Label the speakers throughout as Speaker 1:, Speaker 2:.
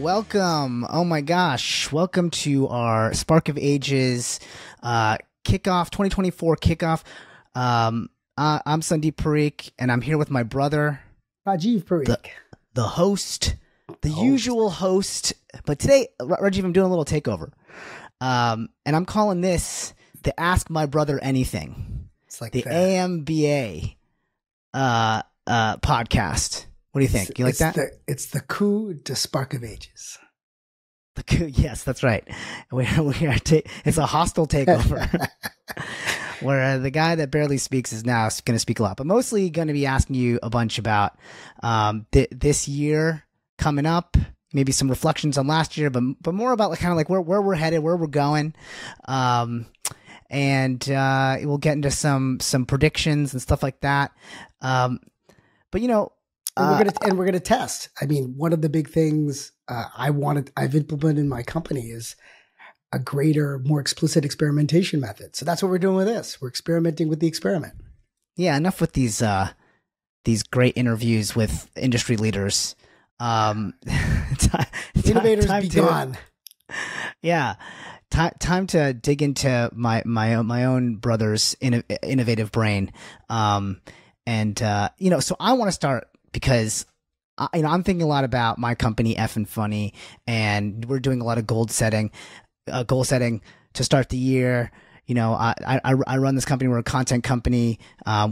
Speaker 1: welcome. Oh my gosh. Welcome to our Spark of Ages kickoff, 2024 kickoff. I'm Sandeep Parikh, and I'm here with my brother,
Speaker 2: Rajiv Parikh.
Speaker 1: The host, the usual host. But today, Rajiv, I'm doing a little takeover. And I'm calling this the Ask My Brother Anything.
Speaker 2: It's like
Speaker 1: the
Speaker 2: that.
Speaker 1: AMBA podcast. What do you think? You like that?
Speaker 2: It's the coup de Spark of Ages.
Speaker 1: The coup, yes, that's right. It's a hostile takeover where the guy that barely speaks is now going to speak a lot, but mostly going to be asking you a bunch about this year coming up, maybe some reflections on last year, but more about kind of like where we're headed, where we're going. And we'll get into some predictions and stuff like that. But you know,
Speaker 2: we're gonna test. I mean, one of the big things I've implemented in my company is a greater, more explicit experimentation method. So that's what we're doing with this. We're experimenting with the experiment.
Speaker 1: Yeah, enough with these great interviews with industry leaders.
Speaker 2: Innovators be gone.
Speaker 1: Yeah. Time to dig into my own brother's innovative brain. So I want to start because I'm thinking a lot about my company, F and Funny, and we're doing a lot of goal setting to start the year. You know, I run this company. We're a content company.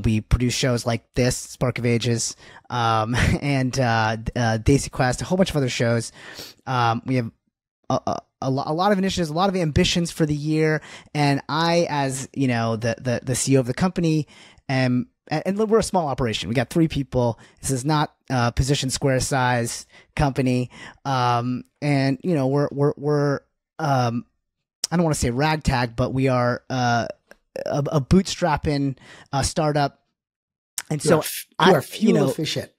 Speaker 1: We produce shows like this, Spark of Ages, and Daisy Quest, a whole bunch of other shows. We have a lot of initiatives, a lot of ambitions for the year. And I, as you know, the CEO of the company, and we're a small operation. We got 3 people. This is not a position square size company. And you know, we're I don't want to say ragtag, but we are a bootstrapping startup. And so
Speaker 2: you are fuel efficient.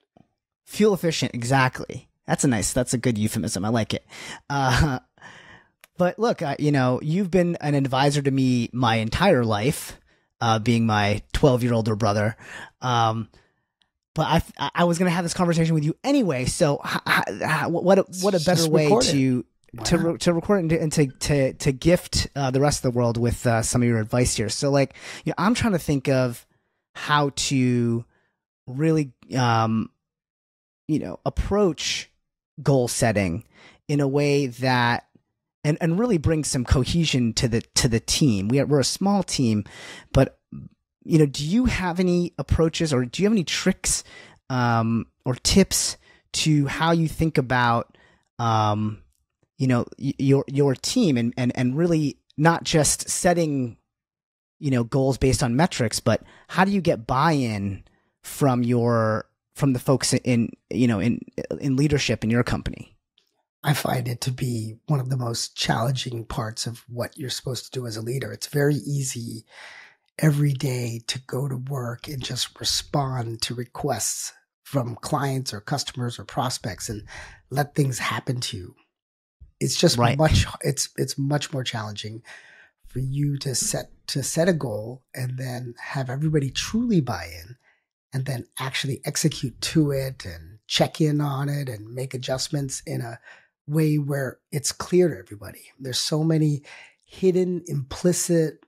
Speaker 1: Fuel efficient, exactly. That's a good euphemism. I like it. But look, you've been an advisor to me my entire life. Being my 12-year-older brother. But I was going to have this conversation with you anyway. So what a better way to record it and to gift the rest of the world with some of your advice here. So I'm trying to think of how to really, approach goal setting in a way that and really bring some cohesion to the team. We're a small team, but do you have any approaches or do you have any tricks or tips to how you think about your team and really not just setting goals based on metrics, but how do you get buy-in from the folks in leadership in your company?
Speaker 2: I find it to be one of the most challenging parts of what you're supposed to do as a leader. It's very easy every day to go to work and just respond to requests from clients or customers or prospects and let things happen to you. It's just it's much more challenging for you to set a goal and then have everybody truly buy in and then actually execute to it and check in on it and make adjustments in a way where it's clear to everybody. There's so many hidden, implicit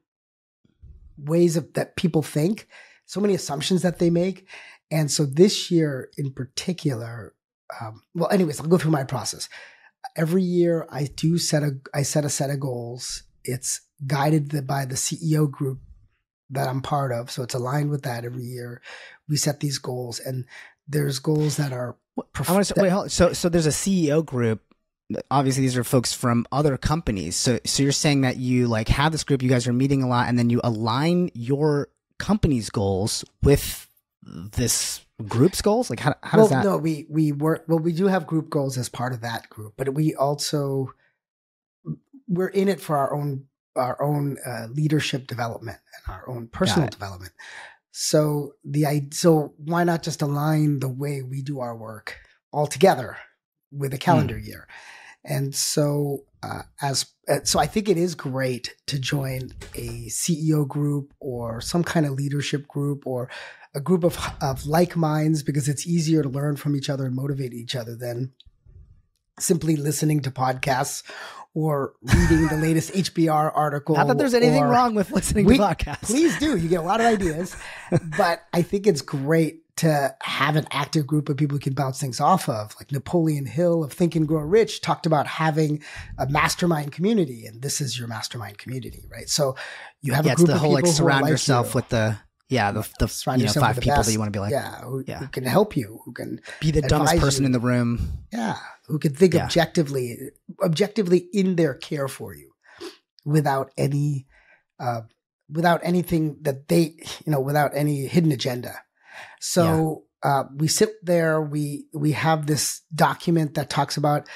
Speaker 2: ways that people think, so many assumptions that they make. And so this year in particular, anyways, I'll go through my process. Every year I set a set of goals. It's guided by the CEO group that I'm part of. So it's aligned with that every year. We set these goals and there's goals that are
Speaker 1: So there's a CEO group. Obviously these are folks from other companies. So you're saying that you have this group, you guys are meeting a lot, and then you align your company's goals with this group's goals? How does that?
Speaker 2: No, we work. Well, we do have group goals as part of that group, but we're in it for our own leadership development and our own personal development. So why not just align the way we do our work all together with a calendar year? And so so I think it is great to join a CEO group or some kind of leadership group or a group of like minds, because it's easier to learn from each other and motivate each other than simply listening to podcasts or reading the latest HBR article.
Speaker 1: Not that there's anything wrong with listening to podcasts.
Speaker 2: Please do. You get a lot of ideas. But I think it's great to have an active group of people who can bounce things off of. Like Napoleon Hill of Think and Grow Rich talked about having a mastermind community, and this is your mastermind community, right? So you have a group of people who
Speaker 1: surround
Speaker 2: are
Speaker 1: yourself
Speaker 2: like
Speaker 1: with the five people that you want to be like.
Speaker 2: Who can help you, who can
Speaker 1: be the dumbest person in the room.
Speaker 2: Yeah. Who can think objectively in their care for you without any, without anything that they, without any hidden agenda. So, we sit there, we have this document that talks about,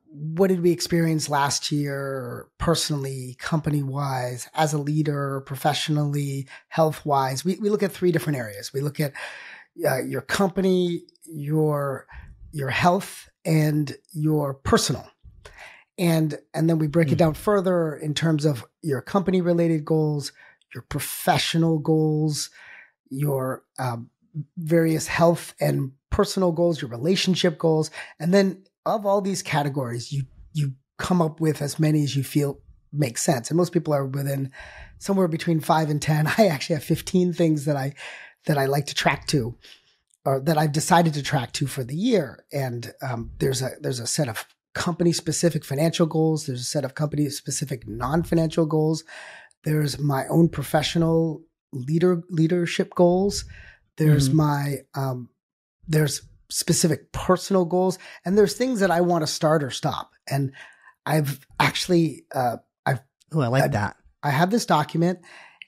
Speaker 2: what did we experience last year, personally, company wise, as a leader, professionally, health wise. We look at 3 different areas. We look at, your company, your health, and your personal. And then we break it down further in terms of your company related goals, your professional goals, your various health and personal goals, your relationship goals. And then of all these categories, you come up with as many as you feel make sense. And most people are within somewhere between 5 and 10. I actually have 15 things that I like to track to, or that I've decided to track to for the year. And there's a set of company specific financial goals. There's a set of company specific non-financial goals. There's my own professional leadership goals. There's there's specific personal goals, and there's things that I want to start or stop. And I've actually, I
Speaker 1: like that.
Speaker 2: I have this document,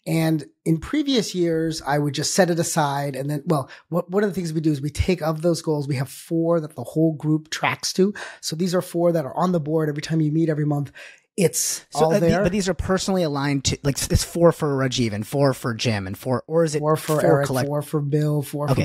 Speaker 2: and in previous years, I would just set it aside. And then, one of the things we do is we take of those goals, we have 4 that the whole group tracks to. So these are 4 that are on the board every time you meet every month. It's all there.
Speaker 1: But these are personally aligned to, like, it's 4 for Rajiv and 4 for Jim and 4, or is it
Speaker 2: 4 for Eric, 4 for Bill, 4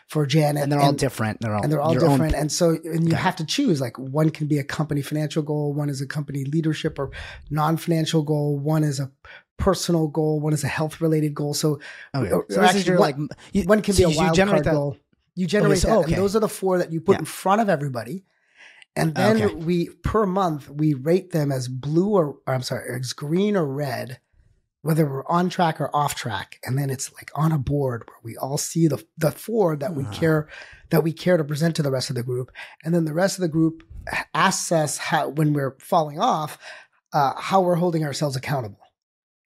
Speaker 2: for Janet.
Speaker 1: And they're all different. They're all
Speaker 2: different. And so, you have to choose, like, one can be a company financial goal, one is a company leadership or non-financial goal, one is a personal goal, one is a health related goal. So, actually, one can be a wild card goal. You generate that. And those are the 4 that you put in front of everybody. And then per month, we rate them as as green or red, whether we're on track or off track. And then it's like on a board where we all see the 4 that we care to present to the rest of the group. And then the rest of the group asks us how, when we're falling off, how we're holding ourselves accountable.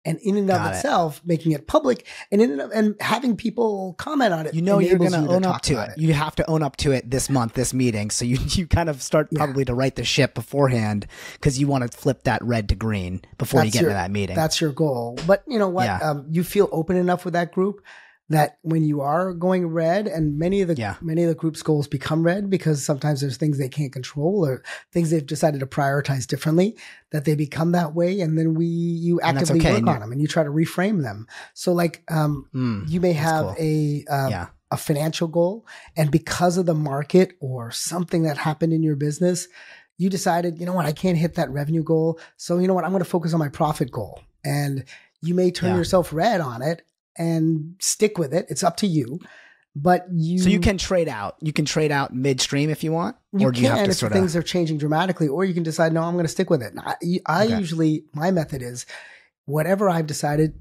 Speaker 2: And in and of itself, making it public and having people comment on it.
Speaker 1: You're going to own up to it. You have to own up to it this month, this meeting. So you kind of start probably to right the ship beforehand, because you want to flip that red to green before you get into that meeting.
Speaker 2: That's your goal. But you know what? You feel open enough with that group that when you are going red, and many of the group's goals become red because sometimes there's things they can't control or things they've decided to prioritize differently, that they become that way. And then you actively work on them and you try to reframe them. So like, you may have a financial goal, and because of the market or something that happened in your business, you decided, you know what, I can't hit that revenue goal. So you know what, I'm going to focus on my profit goal. And you may turn yourself red on it and stick with it. It's up to you. But
Speaker 1: so you can trade out. You can trade out midstream if you want,
Speaker 2: or do you have to if things are changing dramatically, or you can decide, no, I'm going to stick with it. I usually, my method is whatever I've decided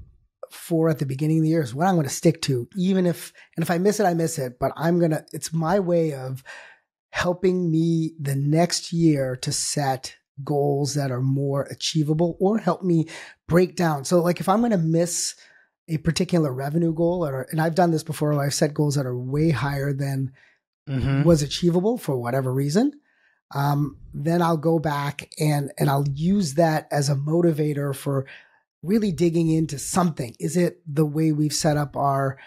Speaker 2: for at the beginning of the year is what I'm going to stick to, and if I miss it, I miss it. But it's my way of helping me the next year to set goals that are more achievable, or help me break down. So like if I'm going to miss a particular revenue goal, and I've done this before, I've set goals that are way higher than was achievable for whatever reason. Then I'll go back and I'll use that as a motivator for really digging into something. Is it the way we've set up our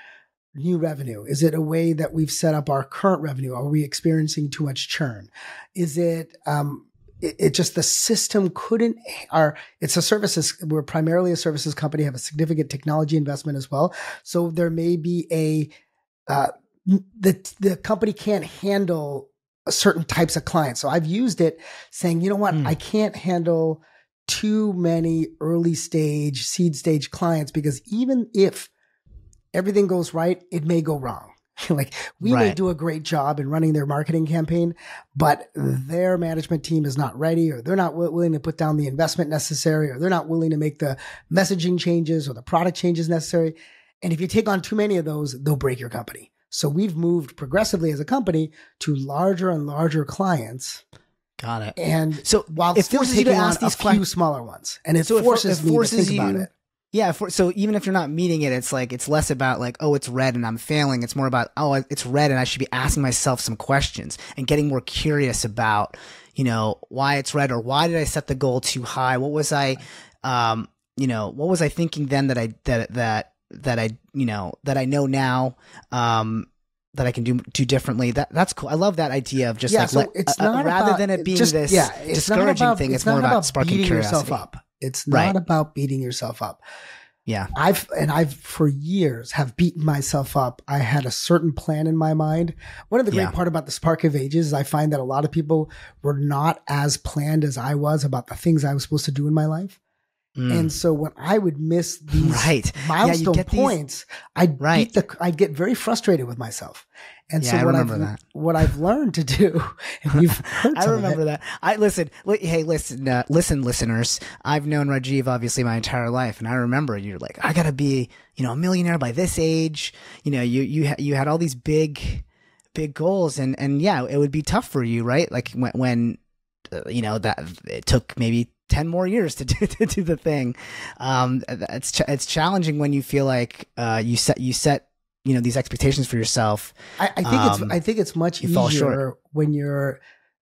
Speaker 2: new revenue? Is it a way that we've set up our current revenue? Are we experiencing too much churn? Is it, it just, the system it's a services, we're primarily a services company, have a significant technology investment as well. So there may be the company can't handle certain types of clients. So I've used it saying, you know what, I can't handle too many early stage, seed stage clients, because even if everything goes right, it may go wrong. Like we may
Speaker 1: Right.
Speaker 2: do a great job in running their marketing campaign, but their management team is not ready, or they're not willing to put down the investment necessary, or they're not willing to make the messaging changes or the product changes necessary. And if you take on too many of those, they'll break your company. So we've moved progressively as a company to larger and larger clients.
Speaker 1: Got it.
Speaker 2: And
Speaker 1: So
Speaker 2: while
Speaker 1: it
Speaker 2: still
Speaker 1: forces you to
Speaker 2: taking on
Speaker 1: ask
Speaker 2: a
Speaker 1: these
Speaker 2: few
Speaker 1: questions.
Speaker 2: smaller ones, and it
Speaker 1: So
Speaker 2: forces me to think about it.
Speaker 1: Yeah. So even if you're not meeting it, it's like, it's less about like, oh, it's red and I'm failing. It's more about, oh, it's red and I should be asking myself some questions and getting more curious about, why it's red, or why did I set the goal too high? What was I, what was I thinking then that I know now, that I can do differently. That's cool. I love that idea of just
Speaker 2: it's not
Speaker 1: rather
Speaker 2: about,
Speaker 1: than it being
Speaker 2: just,
Speaker 1: this
Speaker 2: it's
Speaker 1: discouraging thing. It's more about sparking
Speaker 2: beating
Speaker 1: curiosity.
Speaker 2: yourself up. It's not about beating yourself up.
Speaker 1: Yeah.
Speaker 2: I've for years have beaten myself up. I had a certain plan in my mind. One of the great part about the Spark of Ages is I find that a lot of people were not as planned as I was about the things I was supposed to do in my life. And so when I would miss these milestone points, I'd get very frustrated with myself. And so what I've learned to do, and you've heard
Speaker 1: I remember that. Listen, listeners. I've known Rajiv obviously my entire life, and I remember you're like, I gotta be, a millionaire by this age. You had all these big goals, and yeah, it would be tough for you, right? Like when that it took maybe 10 more years to do the thing. It's challenging when you feel like you set these expectations for yourself.
Speaker 2: I think it's much easier when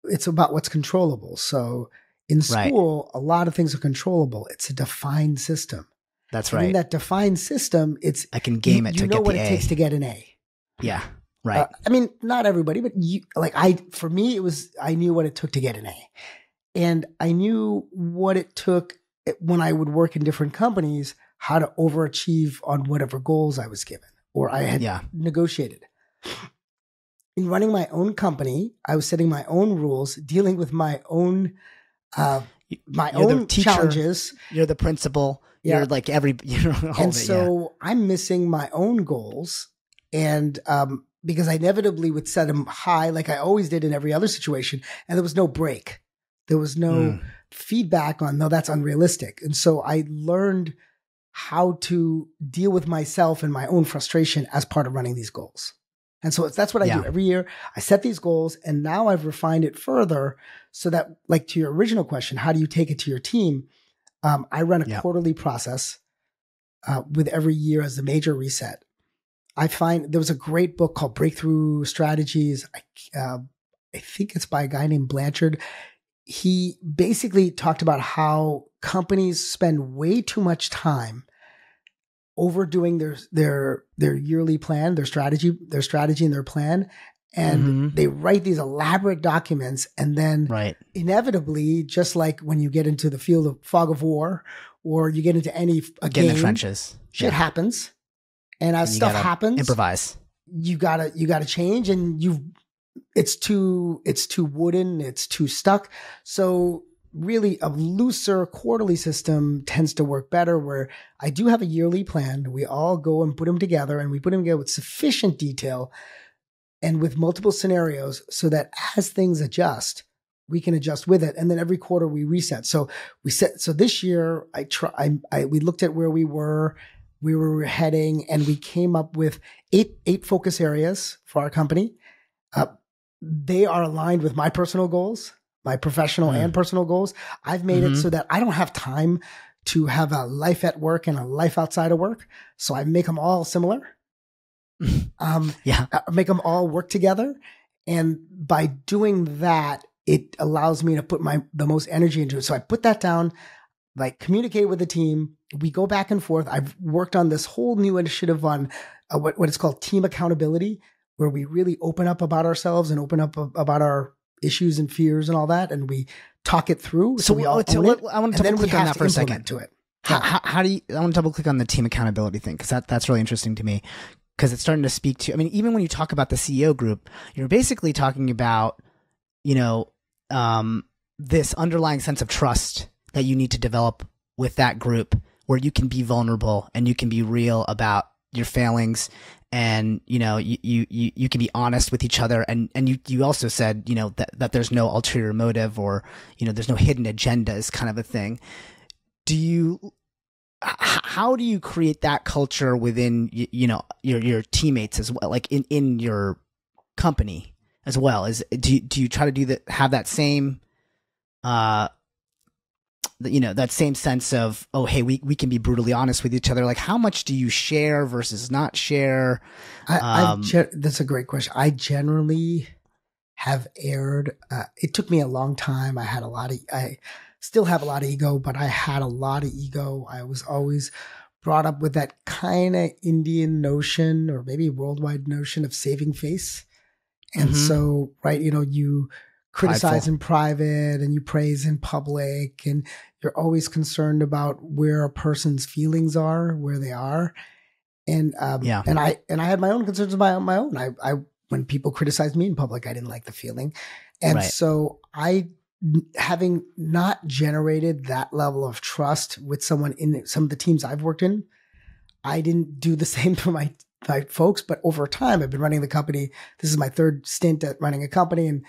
Speaker 2: it's about what's controllable. So in school, a lot of things are controllable. It's a defined system.
Speaker 1: That's right.
Speaker 2: In that defined system, I
Speaker 1: can game it to get the A.
Speaker 2: You know what it takes to get an A.
Speaker 1: Yeah. Right.
Speaker 2: Not everybody, but for me, I knew what it took to get an A. And I knew what it took when I would work in different companies, how to overachieve on whatever goals I was given or I had negotiated. In running my own company, I was setting my own rules, dealing with my own challenges.
Speaker 1: You're the principal. Yeah. You're like
Speaker 2: I'm missing my own goals. And because I inevitably would set them high like I always did in every other situation, and there was no break. There was no feedback on, no, that's unrealistic. And so I learned how to deal with myself and my own frustration as part of running these goals. And so that's what I do every year. I set these goals, and now I've refined it further so that, like to your original question, how do you take it to your team? I run a quarterly process with every year as a major reset. I find there was a great book called Breakthrough Strategies. I think it's by a guy named Blanchard. He basically talked about how companies spend way too much time overdoing their yearly plan, their strategy and their plan. And they write these elaborate documents, and then inevitably, just like when you get into the field of fog of war, or you get into
Speaker 1: get in the trenches,
Speaker 2: shit happens. And as stuff happens,
Speaker 1: improvise.
Speaker 2: You gotta change, and it's too wooden, it's too stuck. So really a looser quarterly system tends to work better, where I do have a yearly plan. We all go and put them together, and we put them together with sufficient detail and with multiple scenarios so that as things adjust, we can adjust with it. And then every quarter we reset. So this year we looked at where we were heading, and we came up with eight focus areas for our company. They are aligned with my personal goals, my professional and personal goals. I've made it so that I don't have time to have a life at work and a life outside of work. So I make them all similar. Make them all work together. And by doing that, it allows me to put the most energy into it. So I put that down, like communicate with the team. We go back and forth. I've worked on this whole new initiative on what is called team accountability, where we really open up about ourselves and open up about our issues and fears and all that, and we talk it through. So we all own it,
Speaker 1: I want to double click on that for a second.
Speaker 2: To it.
Speaker 1: How do you? I want to double click on the team accountability thing, because that's really interesting to me, because it's starting to speak to. I mean, even when you talk about the CEO group, you're basically talking about, this underlying sense of trust that you need to develop with that group, where you can be vulnerable and you can be real about your failings and you can be honest with each other, and you also said that there's no ulterior motive, or there's no hidden agenda, is kind of a thing. How do you create that culture within your teammates as well, like in your company as well? Do you try to have that same that same sense of, oh, hey, we can be brutally honest with each other? Like, how much do you share versus not share?
Speaker 2: That's a great question. I generally have aired. It took me a long time. I still have a lot of ego, but I had a lot of ego. I was always brought up with that kind of Indian notion, or maybe worldwide notion, of saving face. And so, right, you criticize in private and you praise in public, and you're always concerned about where a person's feelings are, where they are. And and I had my own concerns about my own. I when people criticized me in public, I didn't like the feeling. And so having not generated that level of trust with someone in some of the teams I've worked in, I didn't do the same for my folks. But over time, I've been running the company. This is my third stint at running a company, and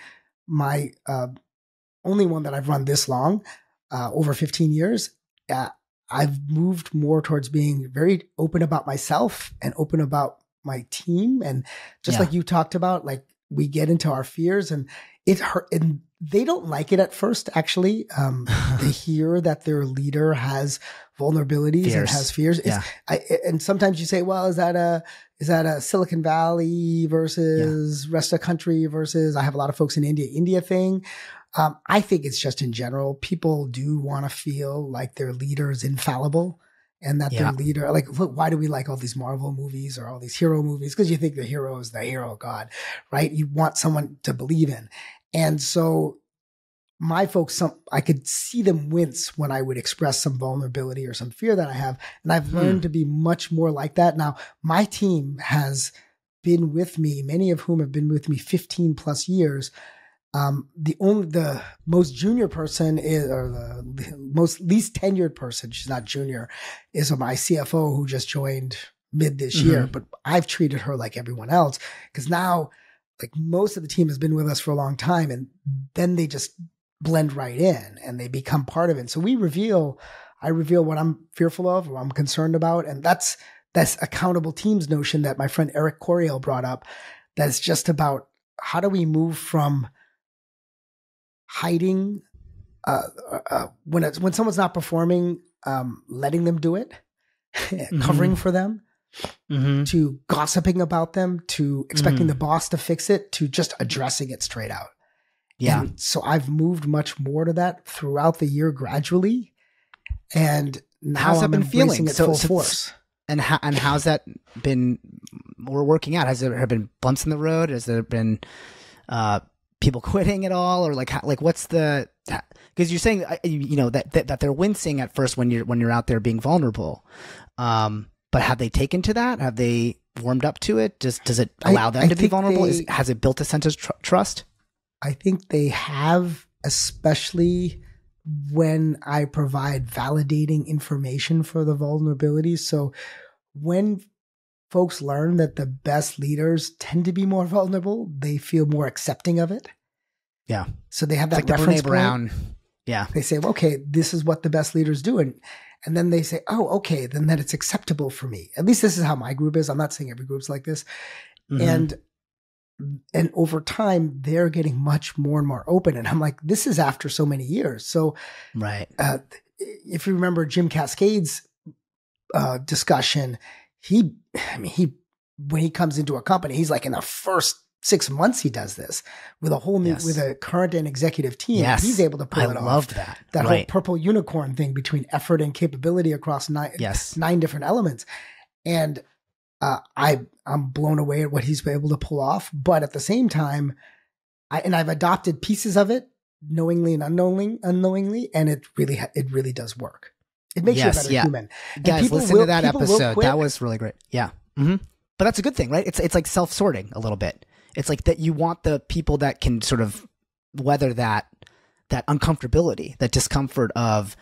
Speaker 2: my only one that I've run this long, over 15 years. I've moved more towards being very open about myself and open about my team. And just like you talked about, like, we get into our fears, and it hurt, and they don't like it at first, actually. They hear that their leader has vulnerabilities and has fears. And sometimes you say, well, is that a Silicon Valley versus rest of the country versus, I have a lot of folks in India thing. I think it's just in general, people do want to feel like their leader is infallible, and that their leader, like, look, why do we like all these Marvel movies or all these hero movies? Because you think the hero is the hero god, right? You want someone to believe in. And so my folks, I could see them wince when I would express some vulnerability or some fear that I have. And I've learned to be much more like that. Now, my team has been with me, many of whom have been with me 15 plus years. The most junior person or the most least tenured person, she's not junior, is my CFO, who just joined mid this year. But I've treated her like everyone else, because now, like, most of the team has been with us for a long time, and then they just blend right in and they become part of it. So I reveal what I'm fearful of, what I'm concerned about. And that's accountable teams notion that my friend Eric Coriel brought up. That's just about, how do we move from hiding, when someone's not performing, letting them do it, covering for them, to gossiping about them, to expecting the boss to fix it, to just addressing it straight out. Yeah. And so I've moved much more to that throughout the year gradually. And now
Speaker 1: how's that been feeling?
Speaker 2: It full force.
Speaker 1: And how's that been working out? Has there been bumps in the road? Has there been people quitting at all? Or like what's the, because you're saying, that they're wincing at first when you're out there being vulnerable. But have they taken to that? Have they warmed up to it? Does it allow them to be vulnerable? Has it built a sense of trust?
Speaker 2: I think they have, especially when I provide validating information for the vulnerabilities. So when folks learn that the best leaders tend to be more vulnerable, they feel more accepting of it.
Speaker 1: Yeah.
Speaker 2: So they have that
Speaker 1: like
Speaker 2: reference
Speaker 1: the Brene Brown. Yeah.
Speaker 2: They say, well, okay, this is what the best leaders do. And then they say, oh, okay, then that it's acceptable for me. At least this is how my group is. I'm not saying every group's like this. And over time, they're getting much more and more open. And I'm like, this is after so many years. So
Speaker 1: right.
Speaker 2: If you remember Jim Cascade's discussion, when he comes into a company, he's like, in the first 6 months he does this with a whole new, with a current and executive team.
Speaker 1: Yes.
Speaker 2: He's able to pull it off.
Speaker 1: I loved that.
Speaker 2: That whole purple unicorn thing between effort and capability across nine different elements. And I'm blown away at what he's able to pull off. But at the same time, I've adopted pieces of it knowingly and unknowingly, and it really does work. It makes you a better human.
Speaker 1: Guys, listen to that episode. That was really great. Yeah. But that's a good thing, right? It's like self-sorting a little bit. It's like that you want the people that can sort of weather that uncomfortability, that discomfort of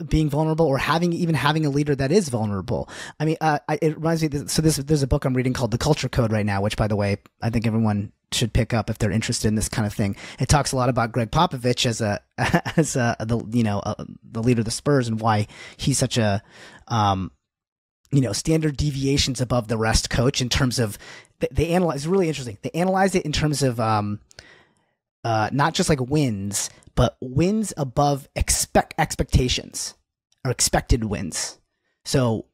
Speaker 1: being vulnerable or even having a leader that is vulnerable. I mean, it reminds me. There's a book I'm reading called The Culture Code right now, which, by the way, I think everyone should pick up if they're interested in this kind of thing. It talks a lot about Gregg Popovich as the leader of the Spurs and why he's such a standard deviations above the rest coach in terms of they analyze. It's really interesting. They analyze it in terms of not just like wins, but wins above expectations or expected wins. So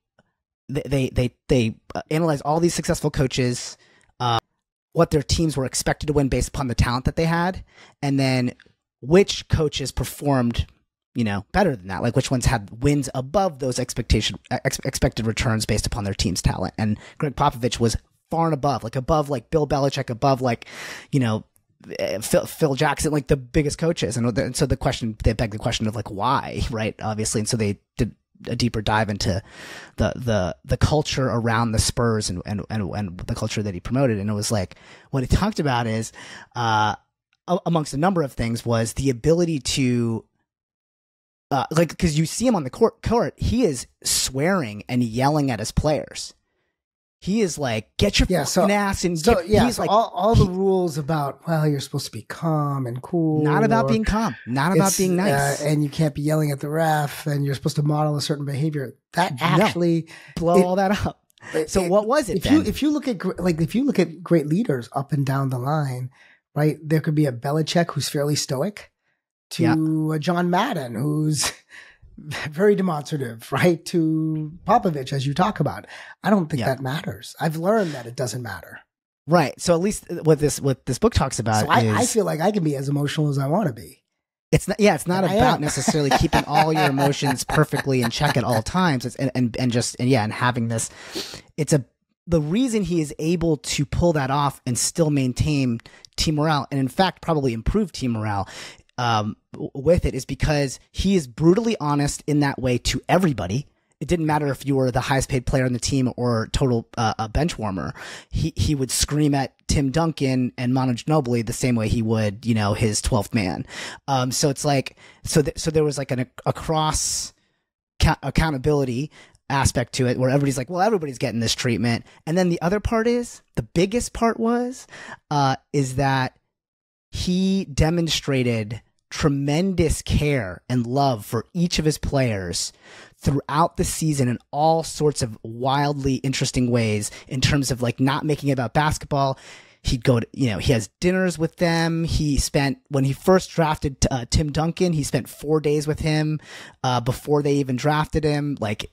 Speaker 1: they analyze all these successful coaches, what their teams were expected to win based upon the talent that they had, and then which coaches performed, better than that. Like which ones had wins above those expected returns based upon their team's talent. And Gregg Popovich was far and above like Bill Belichek, above Phil Jackson, like the biggest coaches. And so they beg the question of like, why, right? Obviously. And so they did a deeper dive into the culture around the Spurs and the culture that he promoted. And it was like, what he talked about is, amongst a number of things, was the ability to, because you see him on the court, he is swearing and yelling at his players. He is like, get your fucking ass and he's like
Speaker 2: all the rules about, well, you're supposed to be calm and cool.
Speaker 1: Not about being calm, not about being nice.
Speaker 2: And you can't be yelling at the ref and you're supposed to model a certain behavior. That actually
Speaker 1: blow all that up. So what was it then?
Speaker 2: If you look at great leaders up and down the line, right? There could be a Belichick who's fairly stoic to a John Madden who's very demonstrative, right? To Popovich, as you talk about. I don't think that matters. I've learned that it doesn't matter.
Speaker 1: Right. So at least what this book talks about
Speaker 2: I feel like I can be as emotional as I want to be.
Speaker 1: It's not about necessarily keeping all your emotions perfectly in check at all times. It's, and having this, the reason he is able to pull that off and still maintain team morale, and in fact, probably improve team morale, with it, is because he is brutally honest in that way to everybody. It didn't matter if you were the highest paid player on the team or total a bench warmer. He would scream at Tim Duncan and Manu Ginobili the same way he would, his 12th man. So it's like, so there was like a cross accountability aspect to it where everybody's like, well, everybody's getting this treatment. And then the other part is, the biggest part is that he demonstrated tremendous care and love for each of his players throughout the season in all sorts of wildly interesting ways, in terms of like not making it about basketball. He'd go to, he has dinners with them. When he first drafted Tim Duncan, he spent 4 days with him before they even drafted him. Like,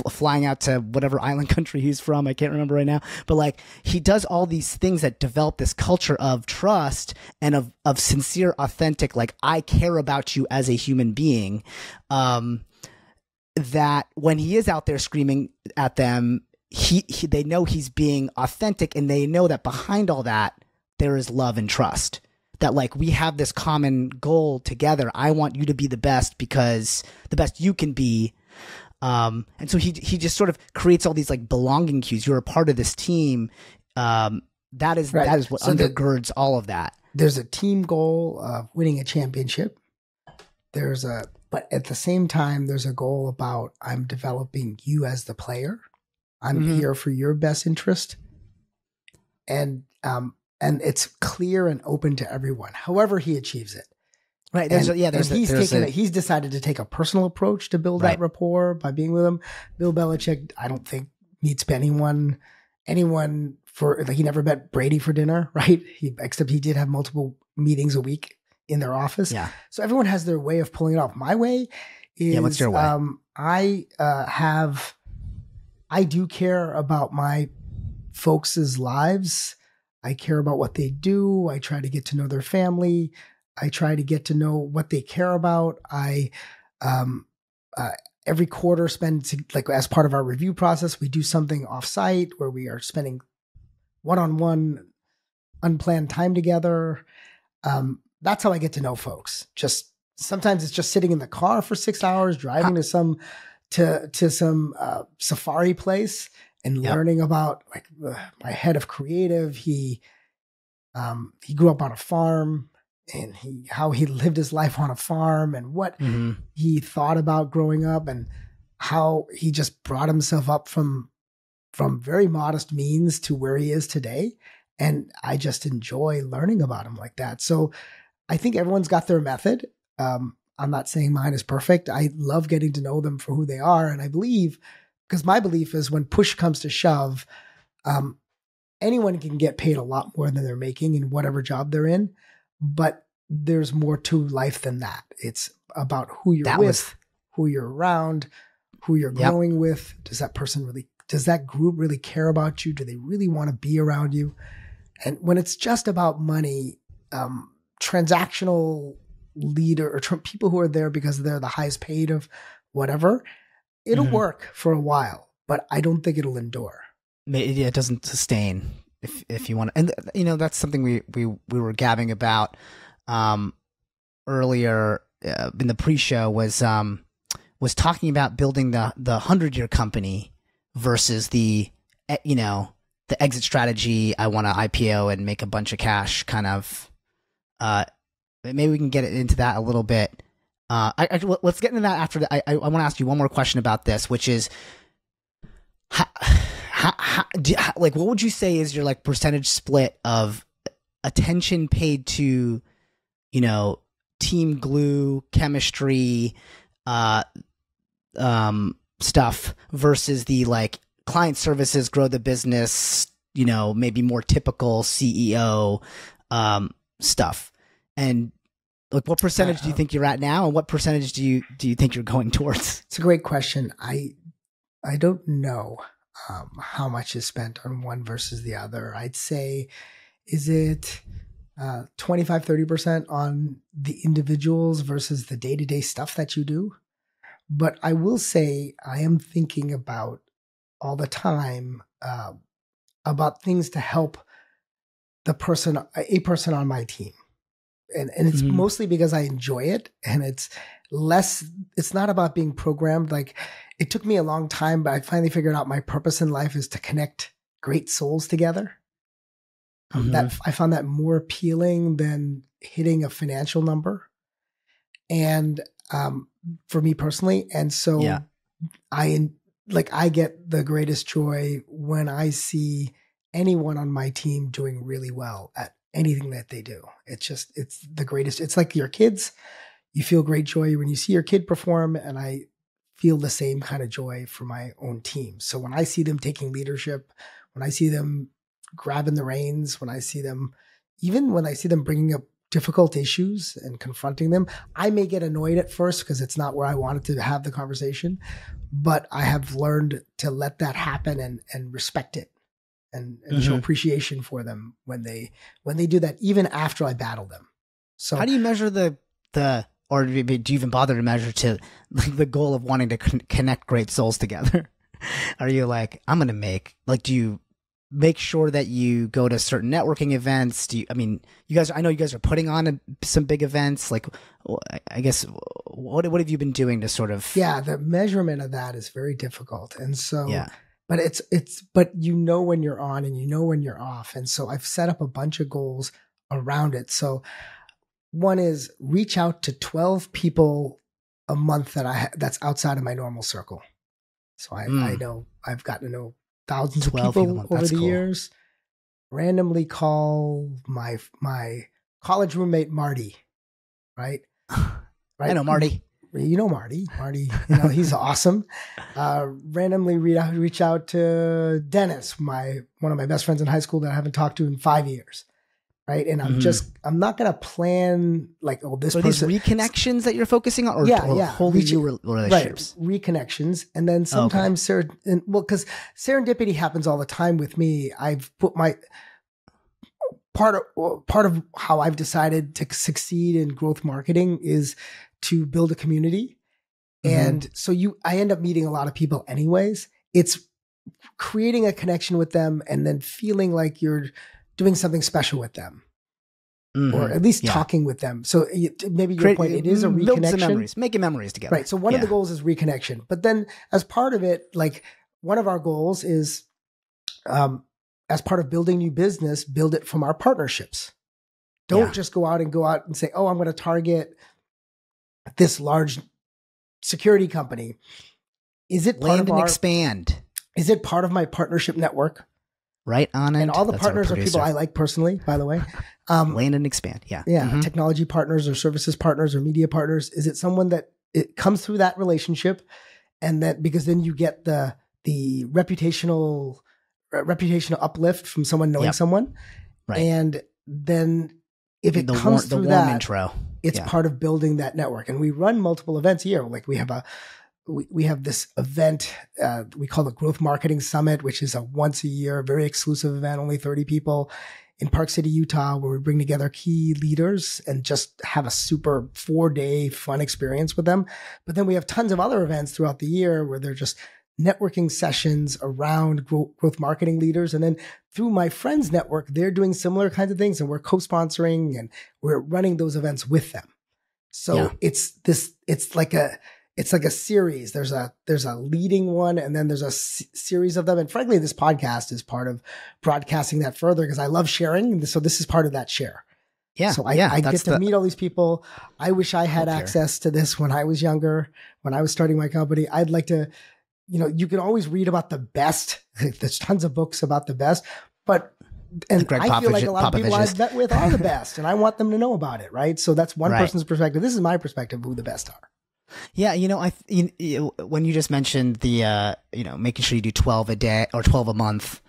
Speaker 1: flying out to whatever island country he's from. I can't remember right now, but like he does all these things that develop this culture of trust and of sincere, authentic, like, I care about you as a human being. That when he is out there screaming at them, they know he's being authentic, and they know that behind all that, there is love and trust. That like, we have this common goal together. I want you to be the best, because the best you can be. And so he just sort of creates all these like belonging cues. You're a part of this team. That is what undergirds all of that.
Speaker 2: There's a team goal of winning a championship. But at the same time, there's a goal about, I'm developing you as the player. I'm here for your best interest. And it's clear and open to everyone, however he achieves it. Right. He's decided to take a personal approach to build that rapport by being with him. Bill Belichick, I don't think, meets anyone for, like, he never met Brady for dinner, right? Except he did have multiple meetings a week in their office. Yeah. So everyone has their way of pulling it off. My way is,
Speaker 1: what's your way?
Speaker 2: I do care about my folks' lives. I care about what they do. I try to get to know their family. I try to get to know what they care about. Every quarter as part of our review process, we do something offsite where we are spending one-on-one unplanned time together. That's how I get to know folks. Just sometimes it's just sitting in the car for 6 hours, driving to some safari place and learning about, like, my head of creative. He grew up on a farm and how he lived his life on a farm and what he thought about growing up and how he just brought himself up from very modest means to where he is today. And I just enjoy learning about him like that. So I think everyone's got their method. I'm not saying mine is perfect. I love getting to know them for who they are. And I believe, because my belief is when push comes to shove, anyone can get paid a lot more than they're making in whatever job they're in. But there's more to life than that. It's about who you're with, who you're around, who you're growing with. Does that group really care about you? Do they really want to be around you? And when it's just about money, transactional leader or people who are there because they're the highest paid of whatever, it'll work for a while, but I don't think it'll endure.
Speaker 1: It doesn't sustain if you want to. And, you know, that's something we were gabbing about earlier in the pre-show was talking about building the 100-year company versus the exit strategy. I want to IPO and make a bunch of cash kind of. Maybe we can get into that a little bit. Let's get into that after that. I want to ask you one more question about this, which is what would you say is your like percentage split of attention paid to, you know, team glue, chemistry, stuff versus the like client services, grow the business, you know, maybe more typical CEO stuff. And like, what percentage do you think you're at now, and what percentage do you think you're going towards? It's
Speaker 2: a great question. I don't know how much is spent on one versus the other. I'd say, is it 25, 30% on the individuals versus the day-to-day stuff that you do? But I will say I am thinking about all the time about things to help a person on my team. And it's mostly because I enjoy it, and it's not about being programmed. Like, it took me a long time, but I finally figured out my purpose in life is to connect great souls together. That I found that more appealing than hitting a financial number. And for me personally. And so I get the greatest joy when I see anyone on my team doing really well at anything that they do. It's the greatest. It's like your kids. You feel great joy when you see your kid perform, and I feel the same kind of joy for my own team. So when I see them taking leadership, when I see them grabbing the reins, when I see them bringing up difficult issues and confronting them, I may get annoyed at first because it's not where I wanted to have the conversation, but I have learned to let that happen and respect it. And show appreciation for them when they do that, even after I battle them. So
Speaker 1: how do you measure or do you even bother to measure to like the goal of wanting to connect great souls together? Are you like, I'm going to do you make sure that you go to certain networking events? I know you guys are putting on some big events. Like, I guess, what have you been doing to sort of?
Speaker 2: Yeah, the measurement of that is very difficult. And so, but but you know when you're on and you know when you're off. And so I've set up a bunch of goals around it. So one is reach out to 12 people a month that's outside of my normal circle. So I know I've gotten to know thousands of people over the years. Randomly call my college roommate, Marty, right?
Speaker 1: I know Marty.
Speaker 2: You know Marty. Marty, he's awesome. Randomly reach out to Dennis, one of my best friends in high school that I haven't talked to in 5 years, right? And I'm not going to plan like, this
Speaker 1: person. Are these reconnections that you're focusing on, or wholly new relationships?
Speaker 2: Right, reconnections. And then sometimes, because serendipity happens all the time with me. I've put my part of how I've decided to succeed in growth marketing is to build a community. And so I end up meeting a lot of people anyways. It's creating a connection with them and then feeling like you're doing something special with them, or at least talking with them. So maybe your point, it is a reconnection. Build some
Speaker 1: memories, making memories together.
Speaker 2: Right. So one of the goals is reconnection, but then as part of it, like one of our goals is, as part of building new business, build it from our partnerships. Don't just go out and say, oh, I'm going to target this large security company. Is it part
Speaker 1: land and expand?
Speaker 2: Is it part of my partnership network?
Speaker 1: Right on it.
Speaker 2: And all the partners are people I like personally, by the way.
Speaker 1: Land and expand. Yeah.
Speaker 2: Yeah. Technology partners or services partners or media partners. Is it someone that it comes through that relationship, and that because then you get the reputational uplift from someone knowing someone. Right. And then if it comes through that intro, it's part of building that network. And we run multiple events a year. Like we have this event we call the Growth Marketing Summit, which is a once a year, very exclusive event, only 30 people in Park City, Utah, where we bring together key leaders and just have a super 4-day fun experience with them. But then we have tons of other events throughout the year where they're just networking sessions around growth marketing leaders. And then through my friends network, they're doing similar kinds of things, and we're co-sponsoring and we're running those events with them. So it's like a series. There's a leading one, and then there's a series of them. And frankly, this podcast is part of broadcasting that further because I love sharing. So this is part of that share. Yeah. So I get to meet all these people. I wish I had access to this when I was younger, when I was starting my company. I'd like to, you can always read about the best. There's tons of books about the best, and
Speaker 1: Gregg
Speaker 2: I feel like a lot of people
Speaker 1: Popovich's.
Speaker 2: I've met with are the best, and I want them to know about it. Right. So that's one person's perspective. This is my perspective of who the best are.
Speaker 1: Yeah, when you just mentioned the making sure you do 12 a day or 12 a month,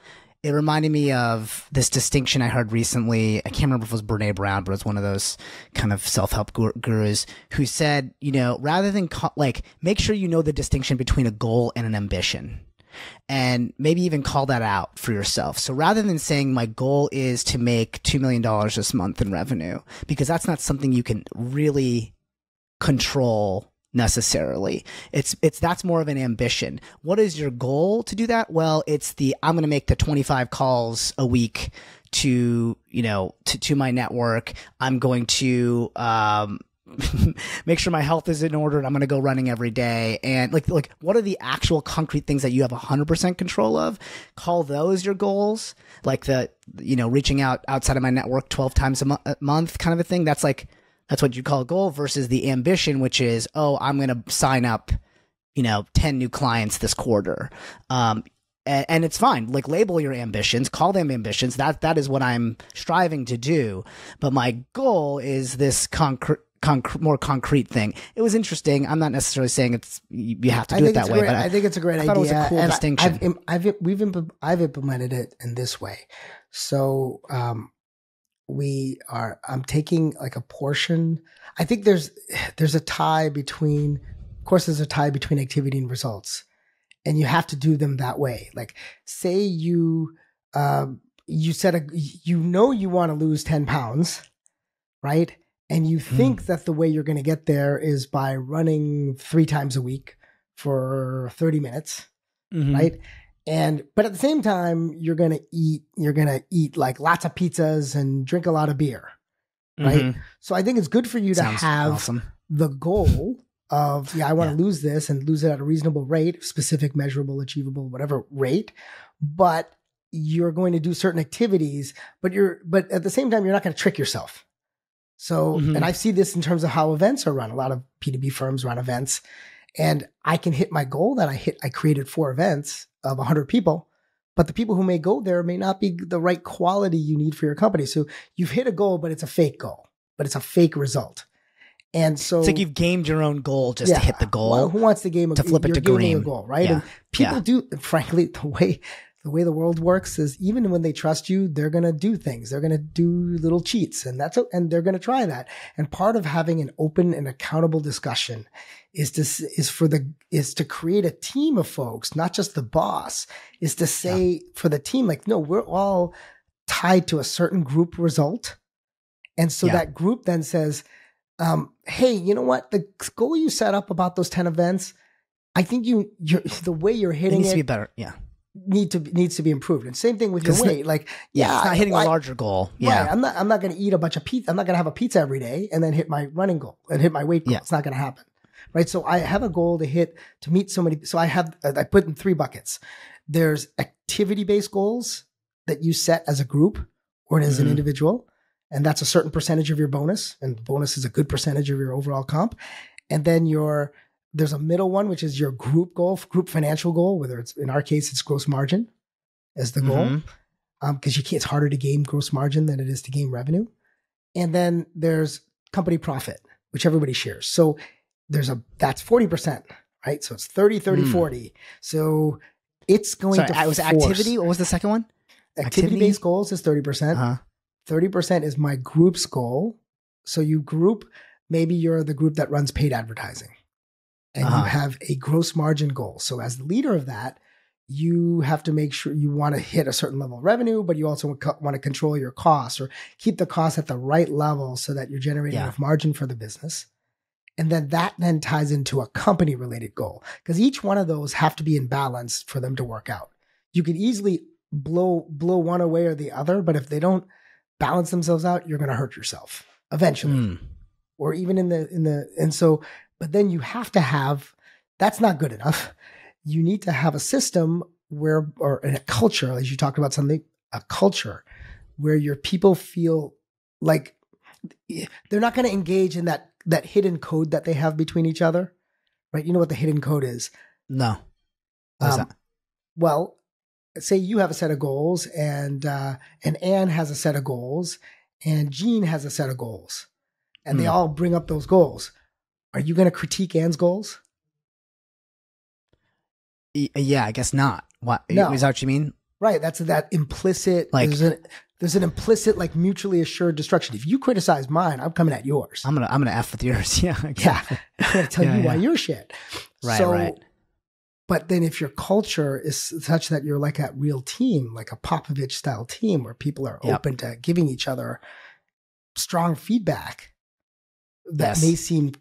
Speaker 1: it reminded me of this distinction I heard recently. I can't remember if it was Brene Brown, but it was one of those kind of self-help gurus who said, rather than make sure you know the distinction between a goal and an ambition, and maybe even call that out for yourself. So rather than saying my goal is to make $2 million this month in revenue, because that's not something you can really control necessarily. That's more of an ambition. What is your goal to do that? Well, I'm going to make the 25 calls a week to my network. I'm going to, make sure my health is in order, and I'm going to go running every day. And like, what are the actual concrete things that you have 100% control of? Call those your goals. Like reaching out outside of my network 12 times a month kind of a thing. That's what you call a goal versus the ambition, which is, I'm going to sign up, 10 new clients this quarter. And it's fine. Like, label your ambitions, call them ambitions. That is what I'm striving to do. But my goal is this more concrete thing. It was interesting. I'm not necessarily saying you have to do it that way, but
Speaker 2: I think it's a great idea.
Speaker 1: I thought it was a cool distinction.
Speaker 2: I've implemented it in this way. So, I'm taking like a portion. I think there's a tie between activity and results, and you have to do them that way. Like, say you said you want to lose 10 pounds, right? And you think that the way you're going to get there is by running 3 times a week for 30 minutes, right? But at the same time, you're going to eat like lots of pizzas and drink a lot of beer. Right. So I think it's good for you to have the goal of, I want to lose this and lose it at a reasonable rate, specific, measurable, achievable, whatever rate. But you're going to do certain activities, but at the same time, you're not going to trick yourself. So, and I see this in terms of how events are run. A lot of P2B firms run events, and I can hit my goal that I created 4 events of 100 people, but the people who may go there may not be the right quality you need for your company. So you've hit a goal, but it's a fake goal, but it's a fake result. And so
Speaker 1: it's like you've gamed your own goal just to hit the goal.
Speaker 2: Well, who wants to game
Speaker 1: to flip it to green?
Speaker 2: A goal, right? Yeah. And people do, frankly, the way the world works is even when they trust you, they're going to do things. They're going to do little cheats, and they're going to try that. And part of having an open and accountable discussion is to create a team of folks, not just the boss, is to say for the team, like, no, we're all tied to a certain group result. And so that group then says, hey, you know what? The goal you set up about those 10 events, I think the way you're hitting
Speaker 1: it needs to be better. Yeah.
Speaker 2: Needs to be improved. And same thing with your weight. Like,
Speaker 1: it's not hitting a larger goal. Yeah.
Speaker 2: Right. I'm not going to eat a bunch of pizza. I'm not going to have a pizza every day and then hit my running goal and hit my weight goal. It's not going to happen. Right. So I have a goal to meet somebody. So I put in 3 buckets. There's activity-based goals that you set as a group or as an individual. and that's a certain percentage of your bonus, and the bonus is a good percentage of your overall comp. And then there's a middle one, which is your group goal, group financial goal, whether it's, in our case, it's gross margin as the goal. Because it's harder to gain gross margin than it is to gain revenue. And then there's company profit, which everybody shares. So that's 40%, right? So it's 30, 30, 40. So it's going to
Speaker 1: was activity. What was the second one?
Speaker 2: Activity-based goals is 30%. 30% is my group's goal. So you group, maybe you're the group that runs paid advertising and you have a gross margin goal. So as the leader of that, you have to make sure you want to hit a certain level of revenue, but you also want to control your costs or keep the costs at the right level so that you're generating enough margin for the business. And then that then ties into a company related goal, because each one of those have to be in balance for them to work out. You could easily blow one away or the other, but if they don't balance themselves out, you're going to hurt yourself eventually. Or even but then you have to have, that's not good enough. You need to have a system or a culture, as you talked about something, a culture where your people feel like they're not going to engage in that hidden code that they have between each other, right? You know what the hidden code is?
Speaker 1: No. What is that?
Speaker 2: Well, say you have a set of goals and Anne has a set of goals and Jean has a set of goals and they all bring up those goals. Are you going to critique Anne's goals?
Speaker 1: Yeah, I guess not. What
Speaker 2: No.
Speaker 1: Is that what you mean?
Speaker 2: Right. That's that implicit, like, there's an implicit, like, mutually assured destruction. If you criticize mine, I'm coming at yours.
Speaker 1: I'm gonna F with yours. Yeah.
Speaker 2: Exactly. Yeah. I'm gonna tell you why you're shit.
Speaker 1: Right.
Speaker 2: But then if your culture is such that you're like a real team, like a Popovich style team where people are open to giving each other strong feedback that may seem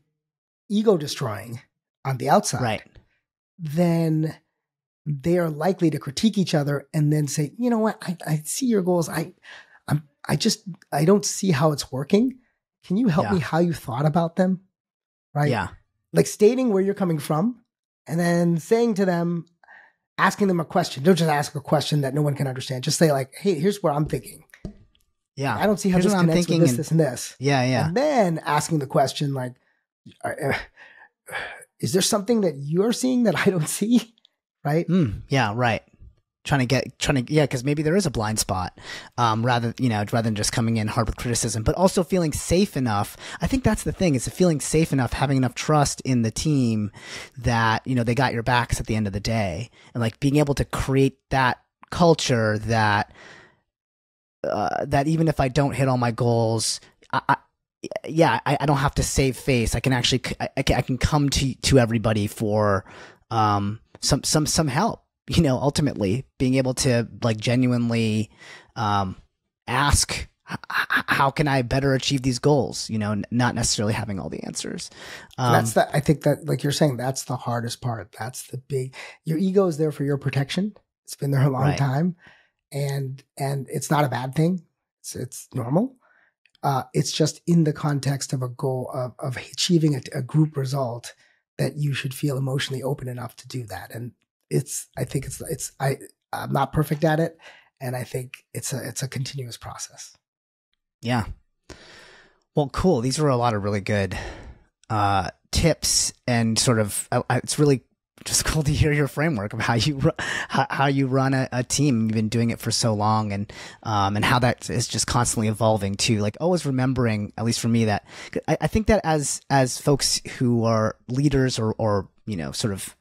Speaker 2: ego destroying on the outside.
Speaker 1: Right.
Speaker 2: Then they are likely to critique each other and then say, you know what, I see your goals. I don't see how it's working. Can you help me how you thought about them? Right.
Speaker 1: Yeah.
Speaker 2: Like stating where you're coming from and then saying to them, asking them a question. Don't just ask a question that no one can understand. Just say like, hey, here's where I'm thinking.
Speaker 1: Yeah.
Speaker 2: I don't see how this connects with this, this, and this.
Speaker 1: Yeah. Yeah.
Speaker 2: And then asking the question like, is there something that you're seeing that I don't see? Right.
Speaker 1: Yeah. Right. Because maybe there is a blind spot, rather than just coming in hard with criticism, but also feeling safe enough. I think that's the thing, is feeling safe enough, having enough trust in the team that, they got your backs at the end of the day, and like being able to create that culture that even if I don't hit all my goals, I don't have to save face. I can actually, I can come to everybody for, some help, ultimately being able to like genuinely, ask, how can I better achieve these goals? Not necessarily having all the answers.
Speaker 2: I think that, like you're saying, that's the hardest part. That's your ego is there for your protection. It's been there a long time, and it's not a bad thing. It's normal. It's just in the context of a goal of achieving a group result that you should feel emotionally open enough to do that. And I'm not perfect at it. And I think it's a continuous process.
Speaker 1: Yeah. Well, cool. These were a lot of really good, tips, and sort of, it's really just cool to hear your framework of how you run a team. You've been doing it for so long, and how that is just constantly evolving too. Like always remembering, at least for me, that I think that as folks who are leaders or sort of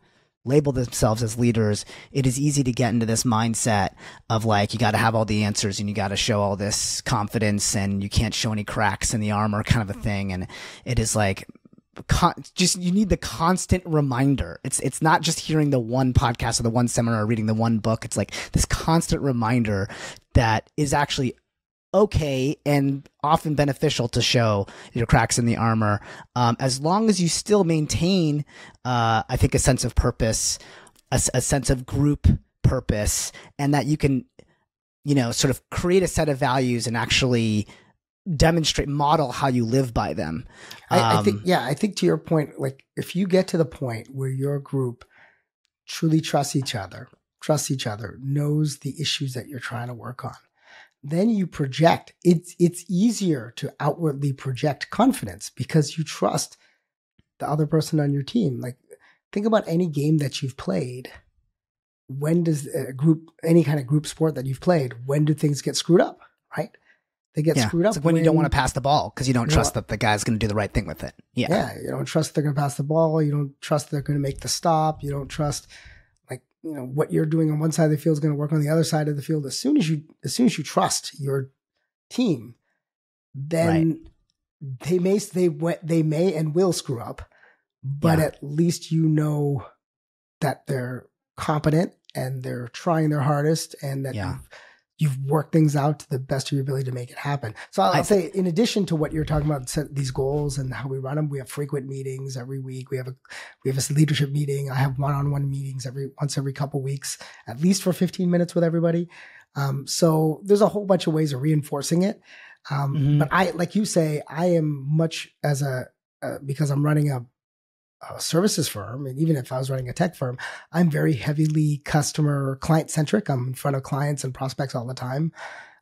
Speaker 1: label themselves as leaders, it is easy to get into this mindset of like, you got to have all the answers and you got to show all this confidence and you can't show any cracks in the armor kind of a thing. And it is like, you need the constant reminder. It's not just hearing the one podcast or the one seminar or reading the one book. It's like this constant reminder that is actually okay and often beneficial to show your cracks in the armor, as long as you still maintain, I think, a sense of purpose, a sense of group purpose, and that you can, sort of create a set of values and actually model how you live by them.
Speaker 2: I think to your point, like if you get to the point where your group truly trusts each other, knows the issues that you're trying to work on, then you project. It's easier to outwardly project confidence because you trust the other person on your team. Like, think about any game that you've played. When does any kind of group sport that you've played, when do things get screwed up, right? They get screwed up.
Speaker 1: It's like when you don't want to pass the ball because you don't trust that the guy's going to do the right thing with it.
Speaker 2: Yeah. You don't trust they're going to pass the ball. You don't trust they're going to make the stop. You don't trust, like, what you're doing on one side of the field is going to work on the other side of the field. As soon as you trust your team, then they may and will screw up, but at least you know that they're competent and they're trying their hardest, and that you've worked things out to the best of your ability to make it happen. So I'll say, in addition to what you're talking about, set these goals and how we run them, we have frequent meetings every week. We have a leadership meeting. I have one-on-one meetings once every couple weeks, at least for 15 minutes with everybody. So there's a whole bunch of ways of reinforcing it. But I, like you say, I am much because I'm running a services firm, and even if I was running a tech firm, I'm very heavily client centric. I'm in front of clients and prospects all the time.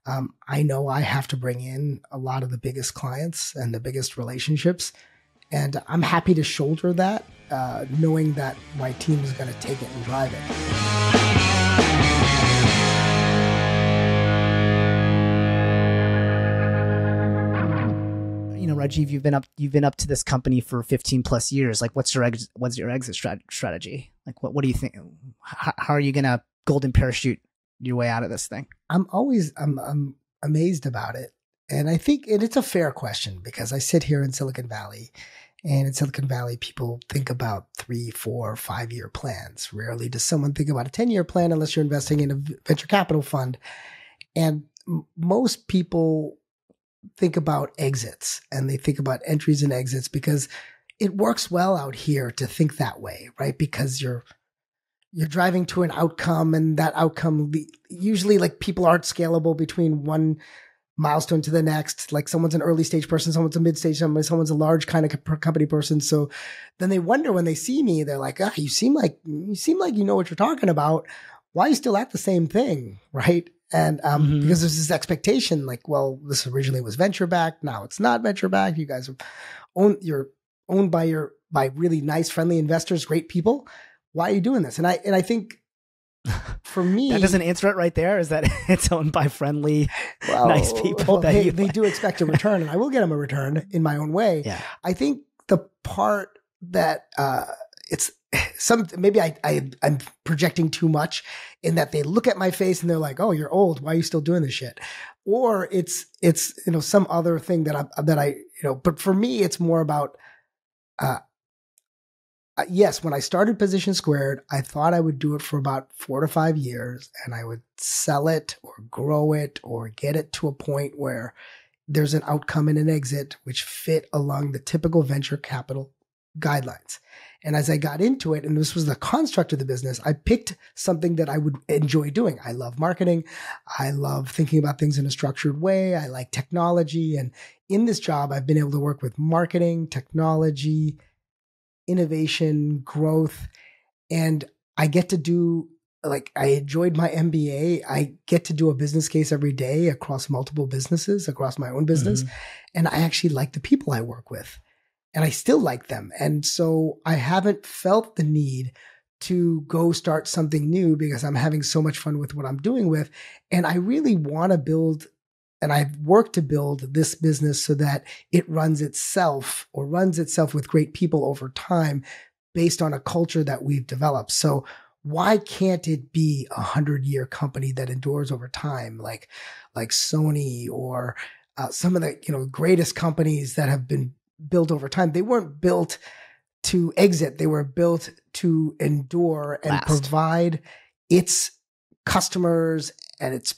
Speaker 2: I know I have to bring in a lot of the biggest clients and the biggest relationships, and I'm happy to shoulder that, knowing that my team is going to take it and drive it.
Speaker 1: Rajiv, you've been up to this company for 15 plus years. Like, what's your exit strategy? Like, what do you think? How are you going to golden parachute your way out of this thing?
Speaker 2: I'm amazed about it. And I think it's a fair question, because I sit here in Silicon Valley, and in Silicon Valley, people think about 3, 4, 5-year plans. Rarely does someone think about a 10-year plan unless you're investing in a venture capital fund. And most people think about exits, and they think about entries and exits because it works well out here to think that way, right? Because you're driving to an outcome, and that outcome usually, like, people aren't scalable between one milestone to the next. Like, someone's an early stage person, someone's a mid stage, someone's a large kind of company person. So then they wonder when they see me, they're like, you seem like you know what you're talking about. Why are you still at the same thing, right? And because there's this expectation, like, well, this originally was venture backed, now it's not venture backed. You guys you're owned by really nice, friendly investors, great people. Why are you doing this? And I think, for me,
Speaker 1: that doesn't answer it right there. Is that it's owned by friendly, nice people?
Speaker 2: They do expect a return, and I will get them a return in my own way.
Speaker 1: Yeah.
Speaker 2: I think the part that maybe I'm projecting too much, in that they look at my face and they're like, "Oh, you're old. Why are you still doing this shit?" Or it's some other thing that I. But for me, it's more about. Yes, when I started Position Squared, I thought I would do it for about 4 to 5 years, and I would sell it or grow it or get it to a point where there's an outcome and an exit which fit along the typical venture capital guidelines. And as I got into it, and this was the construct of the business, I picked something that I would enjoy doing. I love marketing. I love thinking about things in a structured way. I like technology. And in this job, I've been able to work with marketing, technology, innovation, growth, and I get to do, like, I enjoyed my MBA. I get to do a business case every day across multiple businesses, across my own business. And I actually like the people I work with, and I still like them. And so I haven't felt the need to go start something new, because I'm having so much fun with what I'm doing with. And I really want to build, and I've worked to build this business so that it runs itself with great people over time, based on a culture that we've developed. So why can't it be a 100-year company that endures over time, like Sony, or some of the greatest companies that have been built over time? They weren't built to exit; they were built to endure and provide its customers and its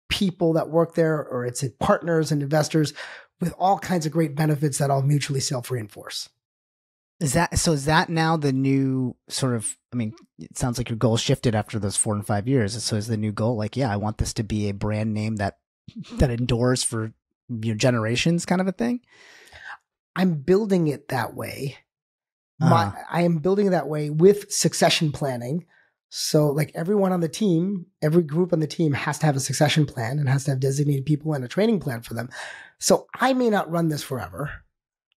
Speaker 2: people that work there, or its partners and investors, with all kinds of great benefits that all mutually self-reinforce.
Speaker 1: Is that now the new sort of, I mean, it sounds like your goal shifted after those 4 and 5 years. So is the new goal, like, I want this to be a brand name that endures for generations, kind of a thing?
Speaker 2: I'm building it that way. I am building it that way with succession planning. So like everyone on the team, every group on the team has to have a succession plan and has to have designated people and a training plan for them. So I may not run this forever,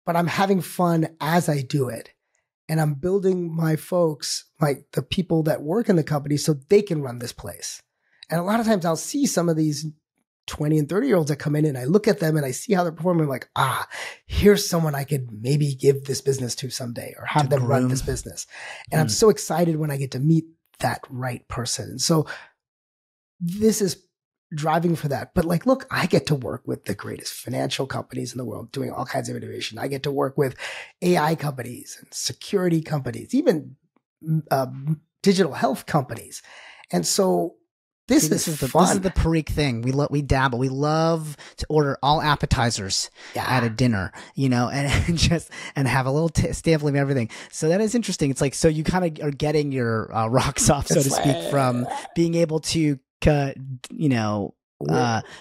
Speaker 2: but I'm having fun as I do it. And I'm building my folks, like the people that work in the company, so they can run this place. And a lot of times I'll see some of these 20 and 30-year-olds that come in and I look at them and I see how they're performing. I'm like, here's someone I could maybe give this business to someday or have them run this business. And I'm so excited when I get to meet that right person. So this is driving for that. But like, look, I get to work with the greatest financial companies in the world doing all kinds of innovation. I get to work with AI companies and security companies, even digital health companies. And so this is fun.
Speaker 1: This is the Parikh thing. We dabble. We love to order all appetizers at a dinner, and have a little sampling of everything. So that is interesting. It's like, so you kind of are getting your rocks off, so to speak, from being able to,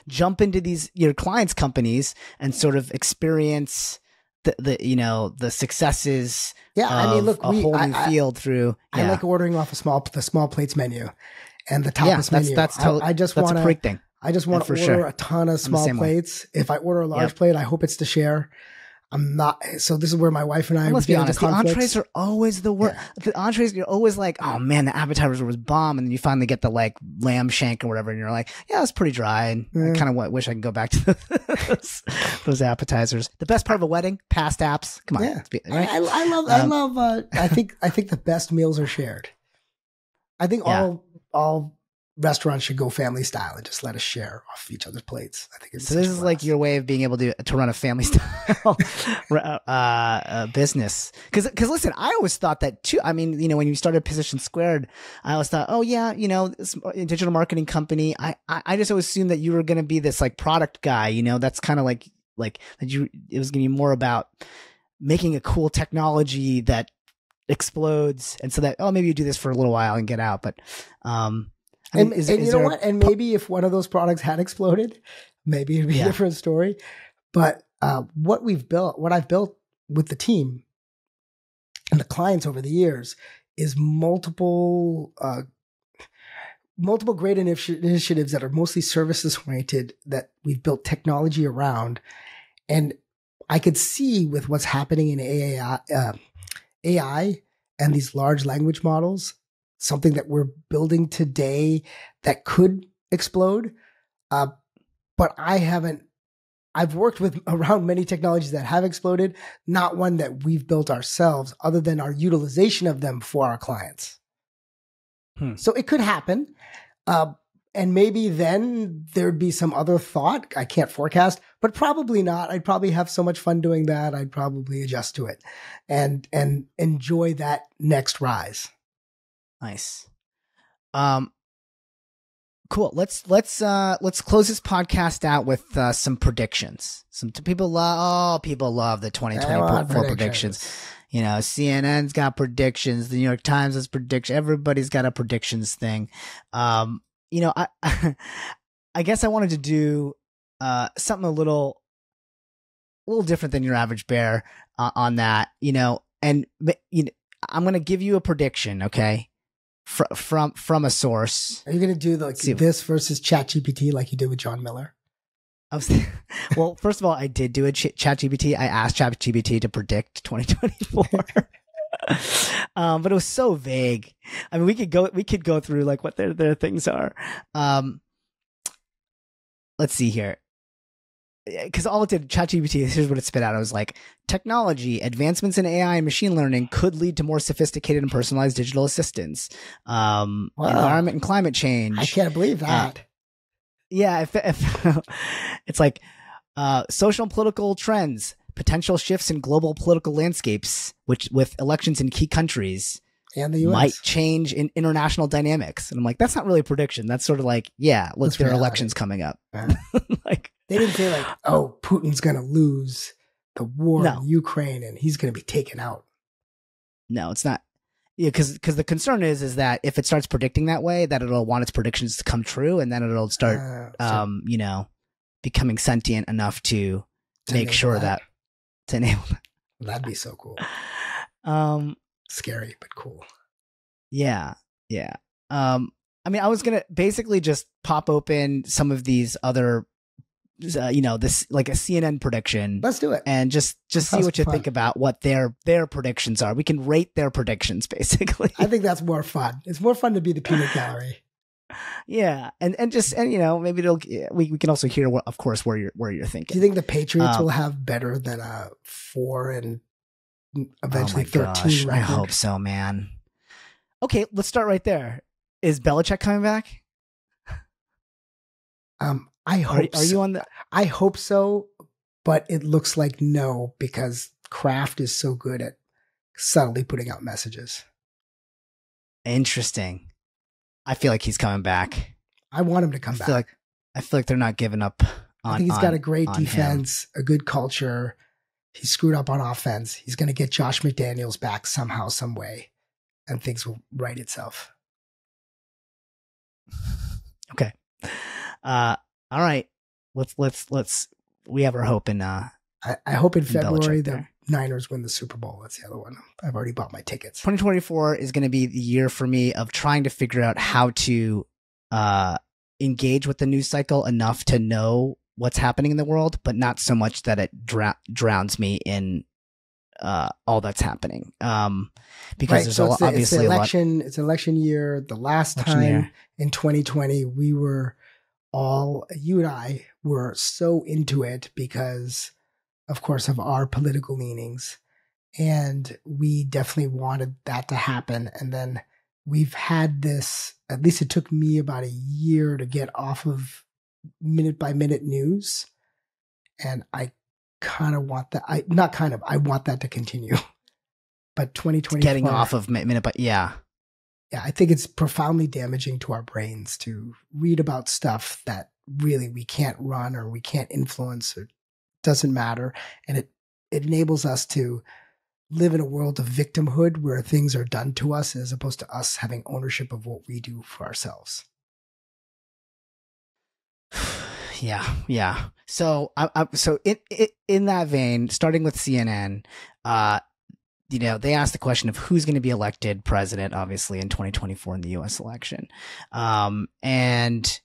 Speaker 1: jump into your clients' companies and sort of experience the successes. Yeah, I mean, look, a whole new field through.
Speaker 2: I like ordering off the small plates menu. And the tapas menu. I just want to order a ton of small plates. If I order a large plate, I hope it's to share. I'm not. So this is where my wife and I.
Speaker 1: Let's be honest. The entrees are always the worst. Yeah. The entrees, you're always like, oh man, the appetizer was bomb, and then you finally get the like lamb shank or whatever, and you're like, yeah, it's pretty dry, and I kind of wish I could go back to those appetizers. The best part of a wedding, past apps. Come on, right?
Speaker 2: I love. I think the best meals are shared. I think all restaurants should go family style and just let us share off each other's plates. I think
Speaker 1: so. This is like your way of being able to run a family style business. Because listen, I always thought that too. I mean, when you started Position Squared, I always thought, oh yeah, this digital marketing company. I just always assumed that you were going to be this like product guy. That's kind of like that it was going to be more about making a cool technology that explodes, and so that maybe you do this for a little while and get out. But
Speaker 2: and maybe if one of those products had exploded, maybe it'd be a different story. But what I've built with the team and the clients over the years is multiple great initiatives that are mostly services oriented that we've built technology around. And I could see with what's happening in AI and these large language models, something that we're building today that could explode. But I've worked around many technologies that have exploded, not one that we've built ourselves, other than our utilization of them for our clients. So it could happen. And maybe then there'd be some other thought. I can't forecast, but probably not. I'd probably have so much fun doing that. I'd probably adjust to it and enjoy that next rise.
Speaker 1: Nice. Cool. Let's close this podcast out with some predictions. People love the 2024 predictions. CNN's got predictions. The New York Times has predictions. Everybody's got a predictions thing. I guess I wanted to do something a little different than your average bear on that, and I'm going to give you a prediction, okay, from a source.
Speaker 2: Are you going to do this versus ChatGPT like you did with John Miller?
Speaker 1: Well, first of all, I did do a ChatGPT. I asked ChatGPT to predict 2024. But it was so vague. I mean, we could go through like what their things are. Let's see here. Because all it did, ChatGPT, here's what it spit out. It was like, technology, advancements in AI and machine learning could lead to more sophisticated and personalized digital assistants. Environment and climate change.
Speaker 2: I can't believe that.
Speaker 1: If it's like social and political trends, potential shifts in global political landscapes, which with elections in key countries
Speaker 2: and the US
Speaker 1: might change in international dynamics. And I'm like, that's not really a prediction. That's sort of like, there are elections coming up.
Speaker 2: Like they didn't say like, oh, Putin's going to lose the war in Ukraine and he's going to be taken out.
Speaker 1: No, it's not. Yeah, because the concern is that if it starts predicting that way, that it'll want its predictions to come true, and then it'll start, becoming sentient enough to make sure that to enable that.
Speaker 2: That'd be so cool. Scary but cool.
Speaker 1: Yeah. I mean, I was going to basically just pop open some of these other, this like a CNN prediction.
Speaker 2: Let's do it.
Speaker 1: And just see what you think about what their predictions are. We can rate their predictions, basically.
Speaker 2: I think that's more fun. It's more fun to be the peanut gallery.
Speaker 1: Yeah. And maybe we can also hear what, of course, where you're thinking.
Speaker 2: Do you think the Patriots will have better than a 4 and eventually 13 record?
Speaker 1: I hope so, man. Okay, let's start right there. Is Belichick coming back?
Speaker 2: I hope.
Speaker 1: Are you on the?
Speaker 2: I hope so, but it looks like no, because Kraft is so good at subtly putting out messages.
Speaker 1: Interesting. I feel like he's coming back.
Speaker 2: I want him to come back.
Speaker 1: I feel like they're not giving up on.
Speaker 2: I think he's got a great defense, a good culture. He screwed up on offense. He's going to get Josh McDaniels back somehow, some way, and things will right itself.
Speaker 1: Okay. All right. Let's we have our hope in
Speaker 2: I hope in February the
Speaker 1: there.
Speaker 2: Niners win the Super Bowl. That's the other one. I've already bought my tickets.
Speaker 1: 2024 is going to be the year for me of trying to figure out how to engage with the news cycle enough to know what's happening in the world, but not so much that it drowns me in all that's happening. Because there's obviously
Speaker 2: it's election year. The last time in 2020, we were you and I were so into it because, of course, of our political leanings. And we definitely wanted that to happen. And then we've had this, at least it took me about a year to get off of minute by minute news. And I kind of want that. I want that to continue. But 2024.
Speaker 1: Getting off of minute, but yeah.
Speaker 2: Yeah, I think it's profoundly damaging to our brains to read about stuff that really we can't run or we can't influence or doesn't matter. And it enables us to live in a world of victimhood where things are done to us as opposed to us having ownership of what we do for ourselves.
Speaker 1: Yeah. So, in that vein, starting with CNN, they asked the question of who's going to be elected president, obviously, in 2024 in the U.S. election. And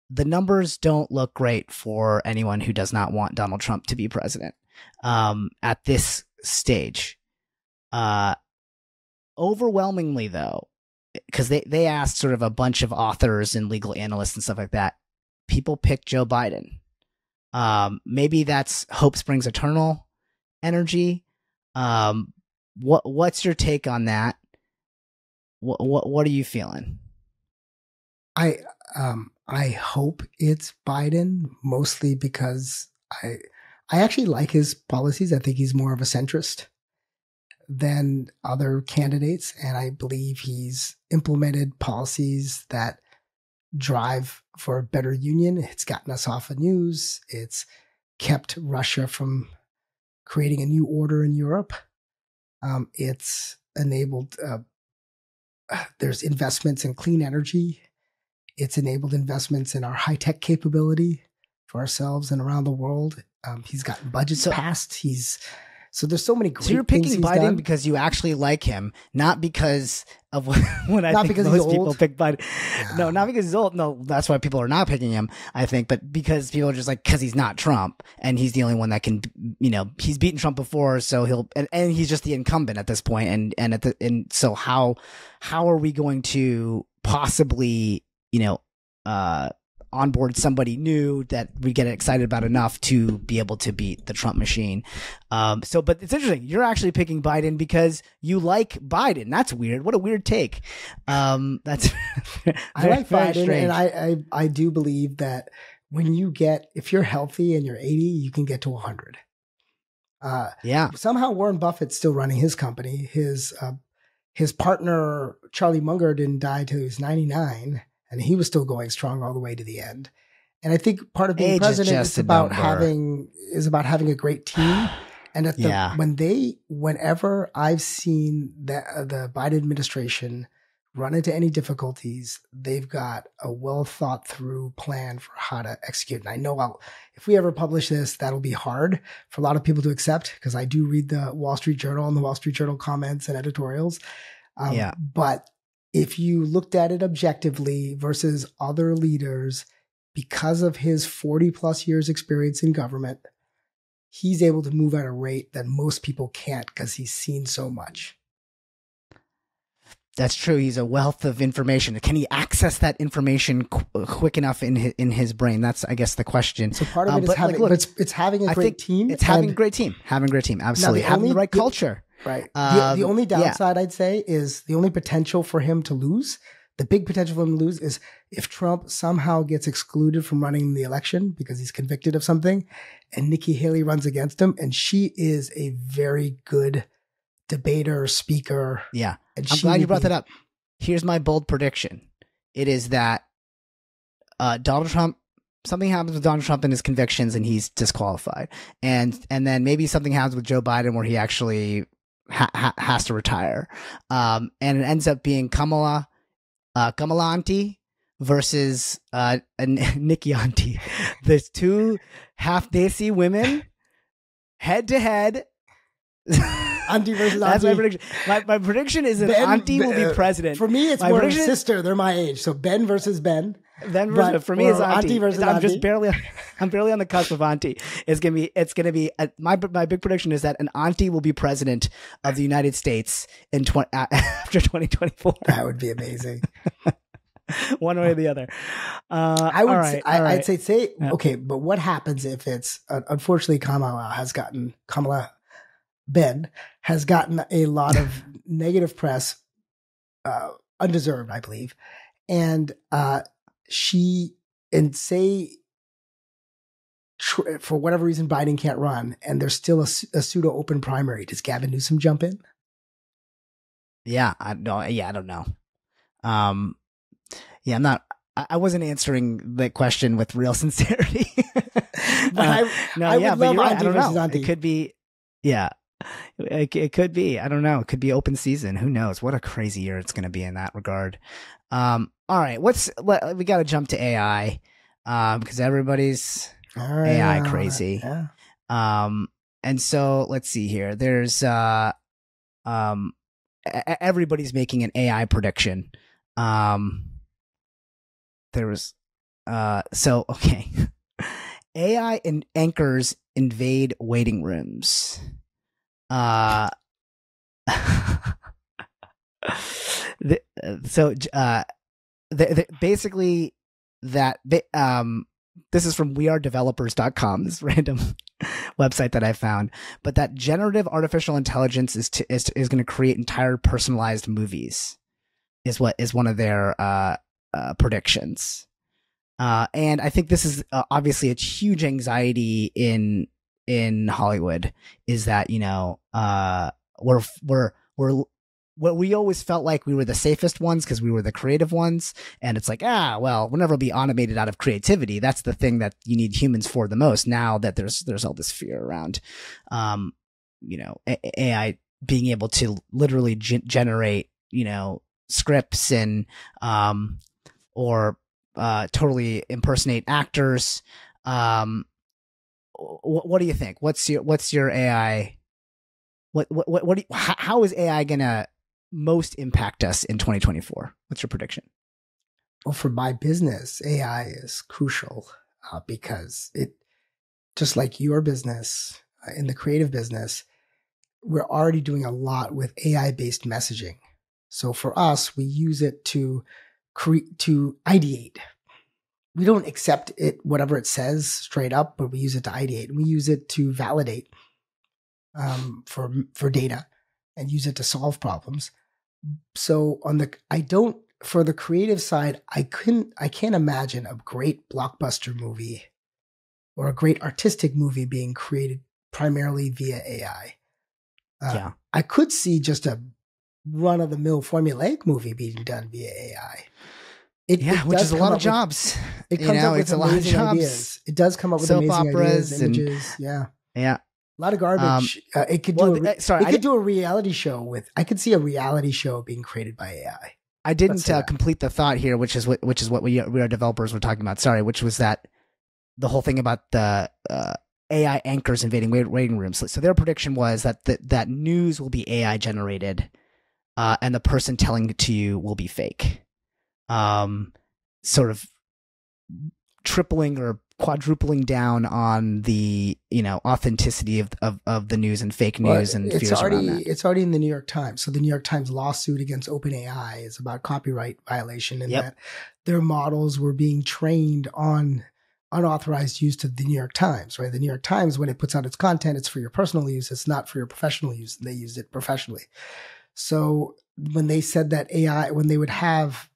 Speaker 1: the numbers don't look great for anyone who does not want Donald Trump to be president at this stage. Overwhelmingly, though, because they asked sort of a bunch of authors and legal analysts and stuff like that, people picked Joe Biden. Maybe that's hope springs eternal energy. What's your take on that? What are you feeling?
Speaker 2: I hope it's Biden, mostly because I actually like his policies. I think he's more of a centrist than other candidates, and I believe he's implemented policies that drive for a better union. It's gotten us off the news. It's kept Russia from creating a new order in Europe. It's enabled, there's investments in clean energy. It's enabled investments in our high-tech capability for ourselves and around the world. He's gotten budgets passed. So there's so many great things.
Speaker 1: So you're picking Biden
Speaker 2: done.
Speaker 1: Because you actually like him, not because of what I think most people pick Biden. Yeah. No, not because he's old. No, that's why people are not picking him, I think. But because people are just like, because he's not Trump and he's the only one that can, he's beaten Trump before. So and he's just the incumbent at this point. And so how are we going to possibly, onboard somebody new that we get excited about enough to be able to beat the Trump machine. But it's interesting. You're actually picking Biden because you like Biden. That's weird. What a weird take. That's
Speaker 2: I like Biden, and I do believe that if you're healthy and you're 80, you can get to 100. Somehow Warren Buffett's still running his company. His partner, Charlie Munger, didn't die till he was 99. And he was still going strong all the way to the end. And I think part of being president is about having a great team. And whenever I've seen the Biden administration run into any difficulties, they've got a well thought through plan for how to execute. And I know if we ever publish this, that'll be hard for a lot of people to accept because I do read the Wall Street Journal and the Wall Street Journal comments and editorials. But if you looked at it objectively versus other leaders, because of his 40 plus years experience in government, he's able to move at a rate that most people can't because he's seen so much.
Speaker 1: That's true. He's a wealth of information. Can he access that information quick enough in his brain? That's, I guess, the question.
Speaker 2: So part of it is having, but it's having a great team.
Speaker 1: It's having a great team. Having a great team. Absolutely. Having the right culture.
Speaker 2: Right. The only downside, I'd say, is the only potential for him to lose. The big potential for him to lose is if Trump somehow gets excluded from running the election because he's convicted of something, and Nikki Haley runs against him, and she is a very good debater, speaker.
Speaker 1: Yeah. I'm glad you brought that up. Here's my bold prediction. It is that Donald Trump, something happens with Donald Trump and his convictions and he's disqualified. And then maybe something happens with Joe Biden where he actually has to retire. And it ends up being Kamala Auntie versus Nikki Auntie. There's two half-desi women head to head.
Speaker 2: Auntie versus Auntie.
Speaker 1: That's my prediction. My prediction is that Auntie will be president.
Speaker 2: For me, it's more sister. They're my age. So Ben versus Ben.
Speaker 1: For me, it's Auntie
Speaker 2: versus
Speaker 1: I'm
Speaker 2: Auntie.
Speaker 1: just I'm barely on the cusp of Auntie. It's gonna be my big prediction is that an Auntie will be president of the United States in after 2024.
Speaker 2: That would be amazing.
Speaker 1: One way or the other.
Speaker 2: I'd say
Speaker 1: yeah.
Speaker 2: Okay, but what happens if it's unfortunately Ben has gotten a lot of negative press, undeserved, I believe, and for whatever reason Biden can't run, and there's still a pseudo open primary. Does Gavin Newsom jump in?
Speaker 1: Yeah, I don't know. Yeah, I'm not. I wasn't answering the question with real sincerity.
Speaker 2: I don't know.
Speaker 1: It could be. Yeah. It could be. I don't know. It could be open season. Who knows? What a crazy year it's going to be in that regard. All right. We got to jump to AI because everybody's AI crazy.
Speaker 2: Yeah.
Speaker 1: And so let's see here. There's everybody's making an AI prediction. There was okay. AI and anchors invade waiting rooms. Basically that this is from wearedevelopers.com, this random website that I found, but that generative artificial intelligence is going to create entire personalized movies is one of their predictions. And I think this is obviously a huge anxiety in Hollywood, is that, we always felt like we were the safest ones because we were the creative ones. And it's like, we'll never be automated out of creativity. That's the thing that you need humans for the most. Now that there's all this fear around, AI being able to literally generate, scripts and, or totally impersonate actors. What do you think? What's your AI? How is AI gonna most impact us in 2024? What's your prediction?
Speaker 2: Well, for my business, AI is crucial because it, just like your business, in the creative business, we're already doing a lot with AI-based messaging. So for us, we use it to ideate. We don't accept it, whatever it says straight up, but we use it to ideate. And we use it to validate for data and use it to solve problems. So for the creative side, I can't imagine a great blockbuster movie or a great artistic movie being created primarily via AI. I could see just a run-of-the-mill formulaic movie being done via AI.
Speaker 1: Which is a lot of jobs.
Speaker 2: It comes up with amazing ideas. It does come up with amazing ideas, images. Yeah.
Speaker 1: Yeah.
Speaker 2: A lot of garbage. It could do a reality show with. I could see a reality show being created by AI.
Speaker 1: I didn't complete the thought here, which is what we are developers were talking about. Sorry, which was that the whole thing about the AI anchors invading waiting rooms. So their prediction was that news will be AI generated. and the person telling it to you will be fake. Sort of tripling or quadrupling down on the authenticity of the news and fake news and fears around that.
Speaker 2: It's already in the New York Times. So the New York Times lawsuit against OpenAI is about copyright violation, and that their models were being trained on unauthorized use to the New York Times, right? The New York Times, when it puts out its content, it's for your personal use. It's not for your professional use. They used it professionally. So when they said that AI, when they would have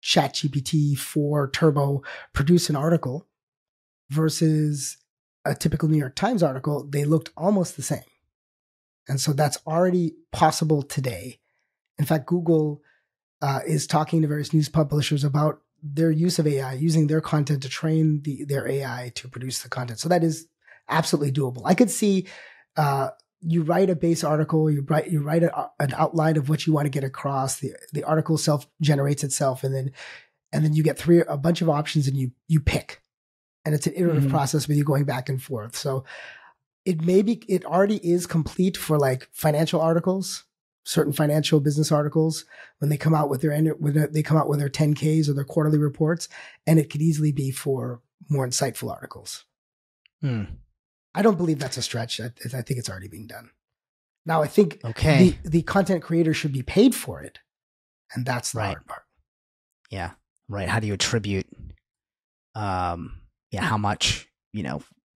Speaker 2: ChatGPT 4 Turbo produce an article versus a typical New York Times article, they looked almost the same. And so that's already possible today. In fact, Google is talking to various news publishers about their use of AI, using their content to train their AI to produce the content. So that is absolutely doable. I could see you write a base article, you write an outline of what you want to get across. The article self-generates itself, and then you get a bunch of options, and you pick. And it's an iterative process with you going back and forth. So it already is complete for like financial articles, certain financial business articles, when they come out with their 10Ks or their quarterly reports, and it could easily be for more insightful articles. I don't believe that's a stretch. I think it's already being done. Now, I think the content creator should be paid for it, and that's the hard part.
Speaker 1: Yeah, right. How do you attribute how much,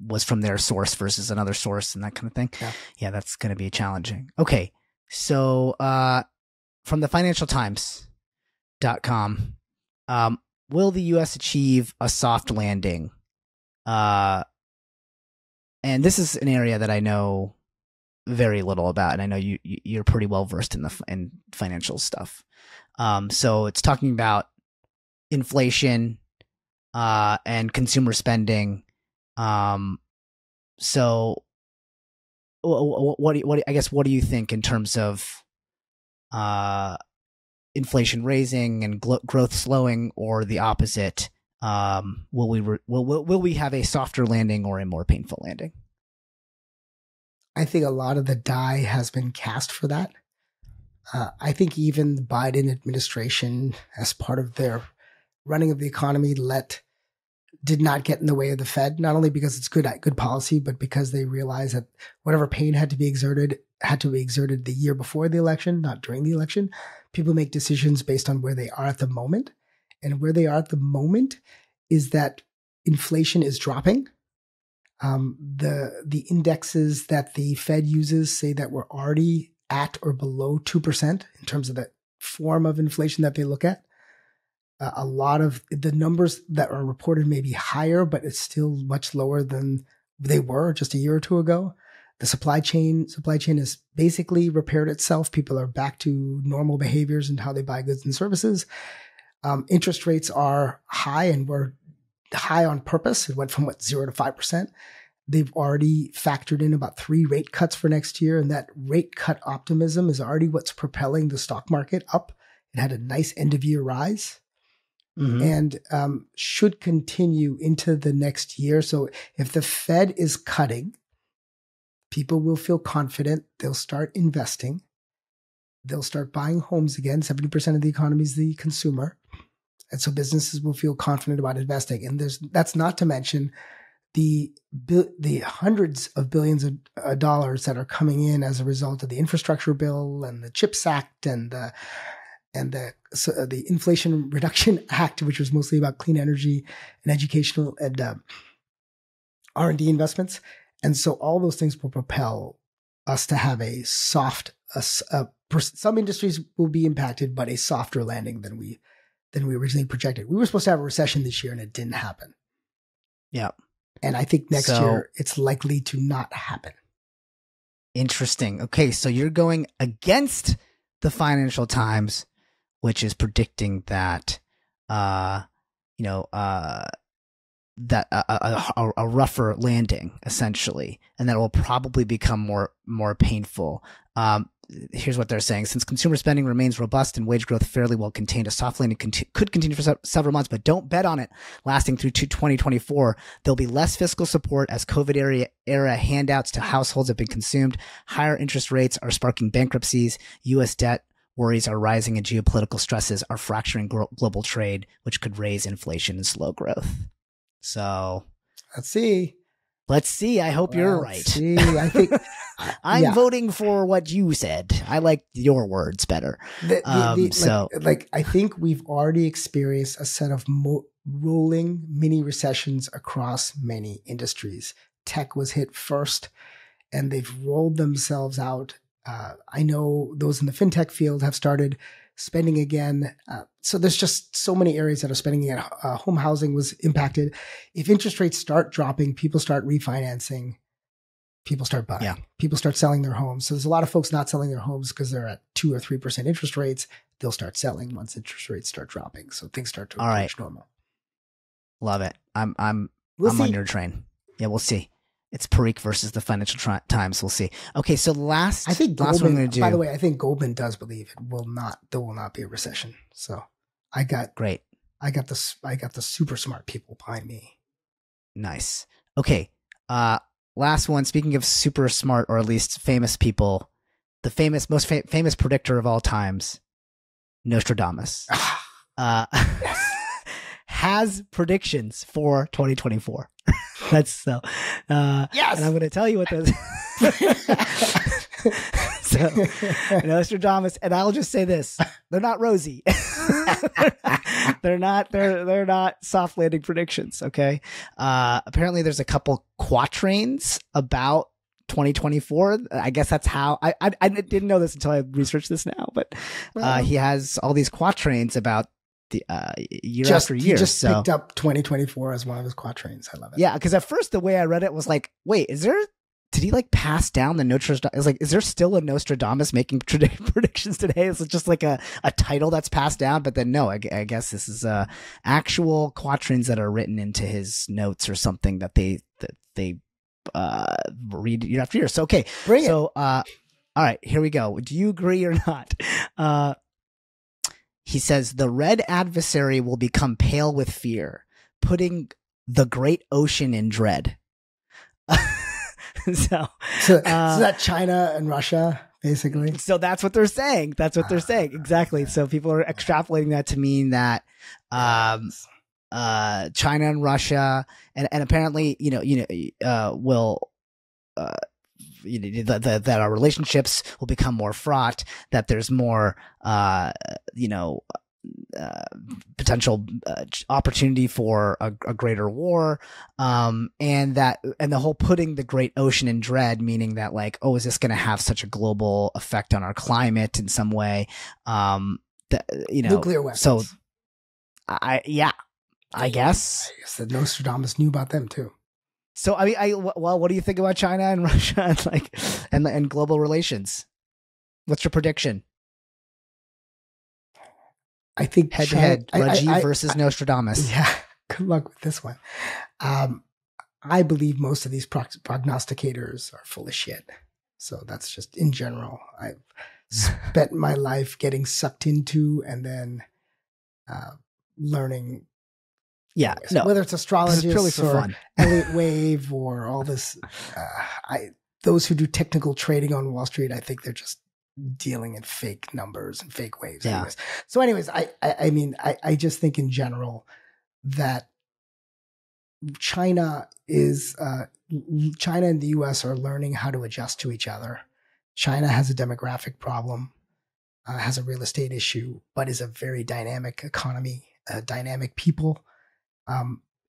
Speaker 1: was from their source versus another source and that kind of thing. Yeah, that's going to be challenging. Okay. So, from the financialtimes.com, will the U.S. achieve a soft landing? And this is an area that I know very little about, and I know you're pretty well versed in financial stuff. So it's talking about inflation, and consumer spending. So what do you think in terms of inflation raising and growth slowing, or the opposite? Will we have a softer landing or a more painful landing?
Speaker 2: I think a lot of the die has been cast for that. I think even the Biden administration, as part of their running of the economy, did not get in the way of the Fed, not only because it's good policy, but because they realized that whatever pain had to be exerted the year before the election, not during the election. People make decisions based on where they are at the moment. And where they are at the moment is that inflation is dropping. The indexes that the Fed uses say that we're already at or below 2% in terms of the form of inflation that they look at. A lot of the numbers that are reported may be higher, but it's still much lower than they were just a year or two ago. The supply chain has basically repaired itself. People are back to normal behaviors and how they buy goods and services. Interest rates are high, and were high on purpose. It went from 0 to 5%. They've already factored in about 3 rate cuts for next year, and that rate cut optimism is already what's propelling the stock market up. It had a nice end of year rise. And should continue into the next year. So if the Fed is cutting, people will feel confident. They'll start investing. They'll start buying homes again. 70% of the economy is the consumer. And so businesses will feel confident about investing. And that's not to mention the hundreds of billions of dollars that are coming in as a result of the infrastructure bill and the CHIPS Act and the Inflation Reduction Act, which was mostly about clean energy and educational and R&D investments. And so all those things will propel us to have a soft, some industries will be impacted, but a softer landing than we originally projected. We were supposed to have a recession this year, and it didn't happen.
Speaker 1: Yeah.
Speaker 2: And I think next year it's likely to not happen.
Speaker 1: Interesting. Okay. So you're going against the Financial Times, which is predicting that, that a rougher landing, essentially, and that will probably become more painful. Here's what they're saying. Since consumer spending remains robust and wage growth fairly well contained, a soft landing could continue for several months, but don't bet on it lasting through 2024. There'll be less fiscal support as COVID era handouts to households have been consumed. Higher interest rates are sparking bankruptcies. U.S. debt Worries are rising and geopolitical stresses are fracturing global trade, which could raise inflation and slow growth. So
Speaker 2: let's see.
Speaker 1: I hope you're right.
Speaker 2: See, I think
Speaker 1: I'm voting for what you said. I like your words better.
Speaker 2: I think we've already experienced a set of rolling mini recessions across many industries. Tech was hit first, and they've rolled themselves out. I know those in the fintech field have started spending again. So there's just so many areas that are spending again. Home housing was impacted. If interest rates start dropping, people start refinancing, people start buying, people start selling their homes. So there's a lot of folks not selling their homes because they're at 2 or 3% interest rates. They'll start selling once interest rates start dropping. So things start to approach normal.
Speaker 1: Love it. I'm on your train. Yeah, we'll see. It's Parikh versus the Financial Times. We'll see. Okay, so
Speaker 2: I think Goldman, one I'm going to do. By the way, I think Goldman does believe there will not be a recession. So I got the super smart people behind me.
Speaker 1: Nice. Okay. Last one. Speaking of super smart, or at least famous people, the most famous predictor of all times, Nostradamus, has predictions for 2024. That's so.
Speaker 2: Yes.
Speaker 1: And I'm going to tell you what those. So, Nostradamus, and I'll just say this: they're not rosy. They're not soft landing predictions. Okay. Apparently, there's a couple quatrains about 2024. I guess that's how I didn't know this until I researched this now. But he has all these quatrains about the year after year.
Speaker 2: He just picked up 2024 as one of his quatrains. I love it.
Speaker 1: Yeah, because at first the way I read it was like, wait, did he like pass down the Nostradamus? It's like, is there still a Nostradamus making predictions today? Is it just like a title that's passed down? But then no, I guess this is actual quatrains that are written into his notes or something that they read year after year. So okay,
Speaker 2: bring it.
Speaker 1: So all right, here we go. Do you agree or not? He says, the red adversary will become pale with fear, putting the great ocean in dread. So So that's what they're saying. Exactly. So people are extrapolating that to mean that China and Russia, and apparently, will... that our relationships will become more fraught, that there's more, potential opportunity for a greater war, and the whole putting the great ocean in dread, meaning that like, oh, is this going to have such a global effect on our climate in some way?
Speaker 2: Nuclear weapons.
Speaker 1: So, I guess
Speaker 2: that Nostradamus knew about them too.
Speaker 1: So what do you think about China and Russia and global relations? What's your prediction?
Speaker 2: I think
Speaker 1: head to head, Rajiv versus Nostradamus.
Speaker 2: Yeah, good luck with this one. I believe most of these prognosticators are full of shit. So that's just in general. I've spent my life getting sucked into and then learning.
Speaker 1: Yeah,
Speaker 2: no, whether it's astrologists or
Speaker 1: fun.
Speaker 2: Elliott Wave or all this, those who do technical trading on Wall Street, I think they're just dealing in fake numbers and fake waves.
Speaker 1: Yeah.
Speaker 2: Anyways. So anyways, I just think in general that China and the US are learning how to adjust to each other. China has a demographic problem, has a real estate issue, but is a very dynamic economy, dynamic people.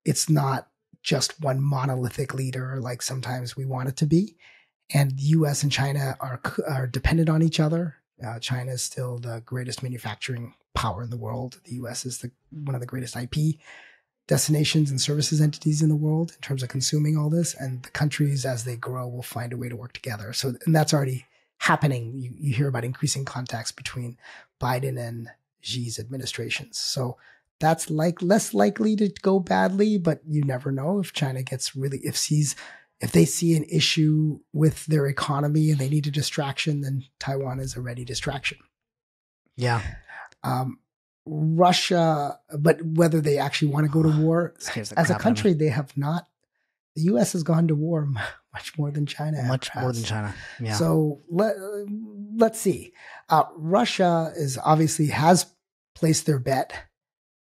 Speaker 2: It's not just one monolithic leader like sometimes we want it to be. And the US and China are dependent on each other. China is still the greatest manufacturing power in the world. The US is one of the greatest IP destinations and services entities in the world in terms of consuming all this. And the countries, as they grow, will find a way to work together. So, and that's already happening. You hear about increasing contacts between Biden and Xi's administrations. So that's less likely to go badly, but you never know if China gets if they see an issue with their economy and they need a distraction, then Taiwan is a ready distraction.
Speaker 1: Yeah.
Speaker 2: Russia, but whether they actually want to go to war as a country, they have not The U.S. has gone to war much more than China.
Speaker 1: Much more than China. Yeah.
Speaker 2: So let's see. Russia is obviously has placed their bet,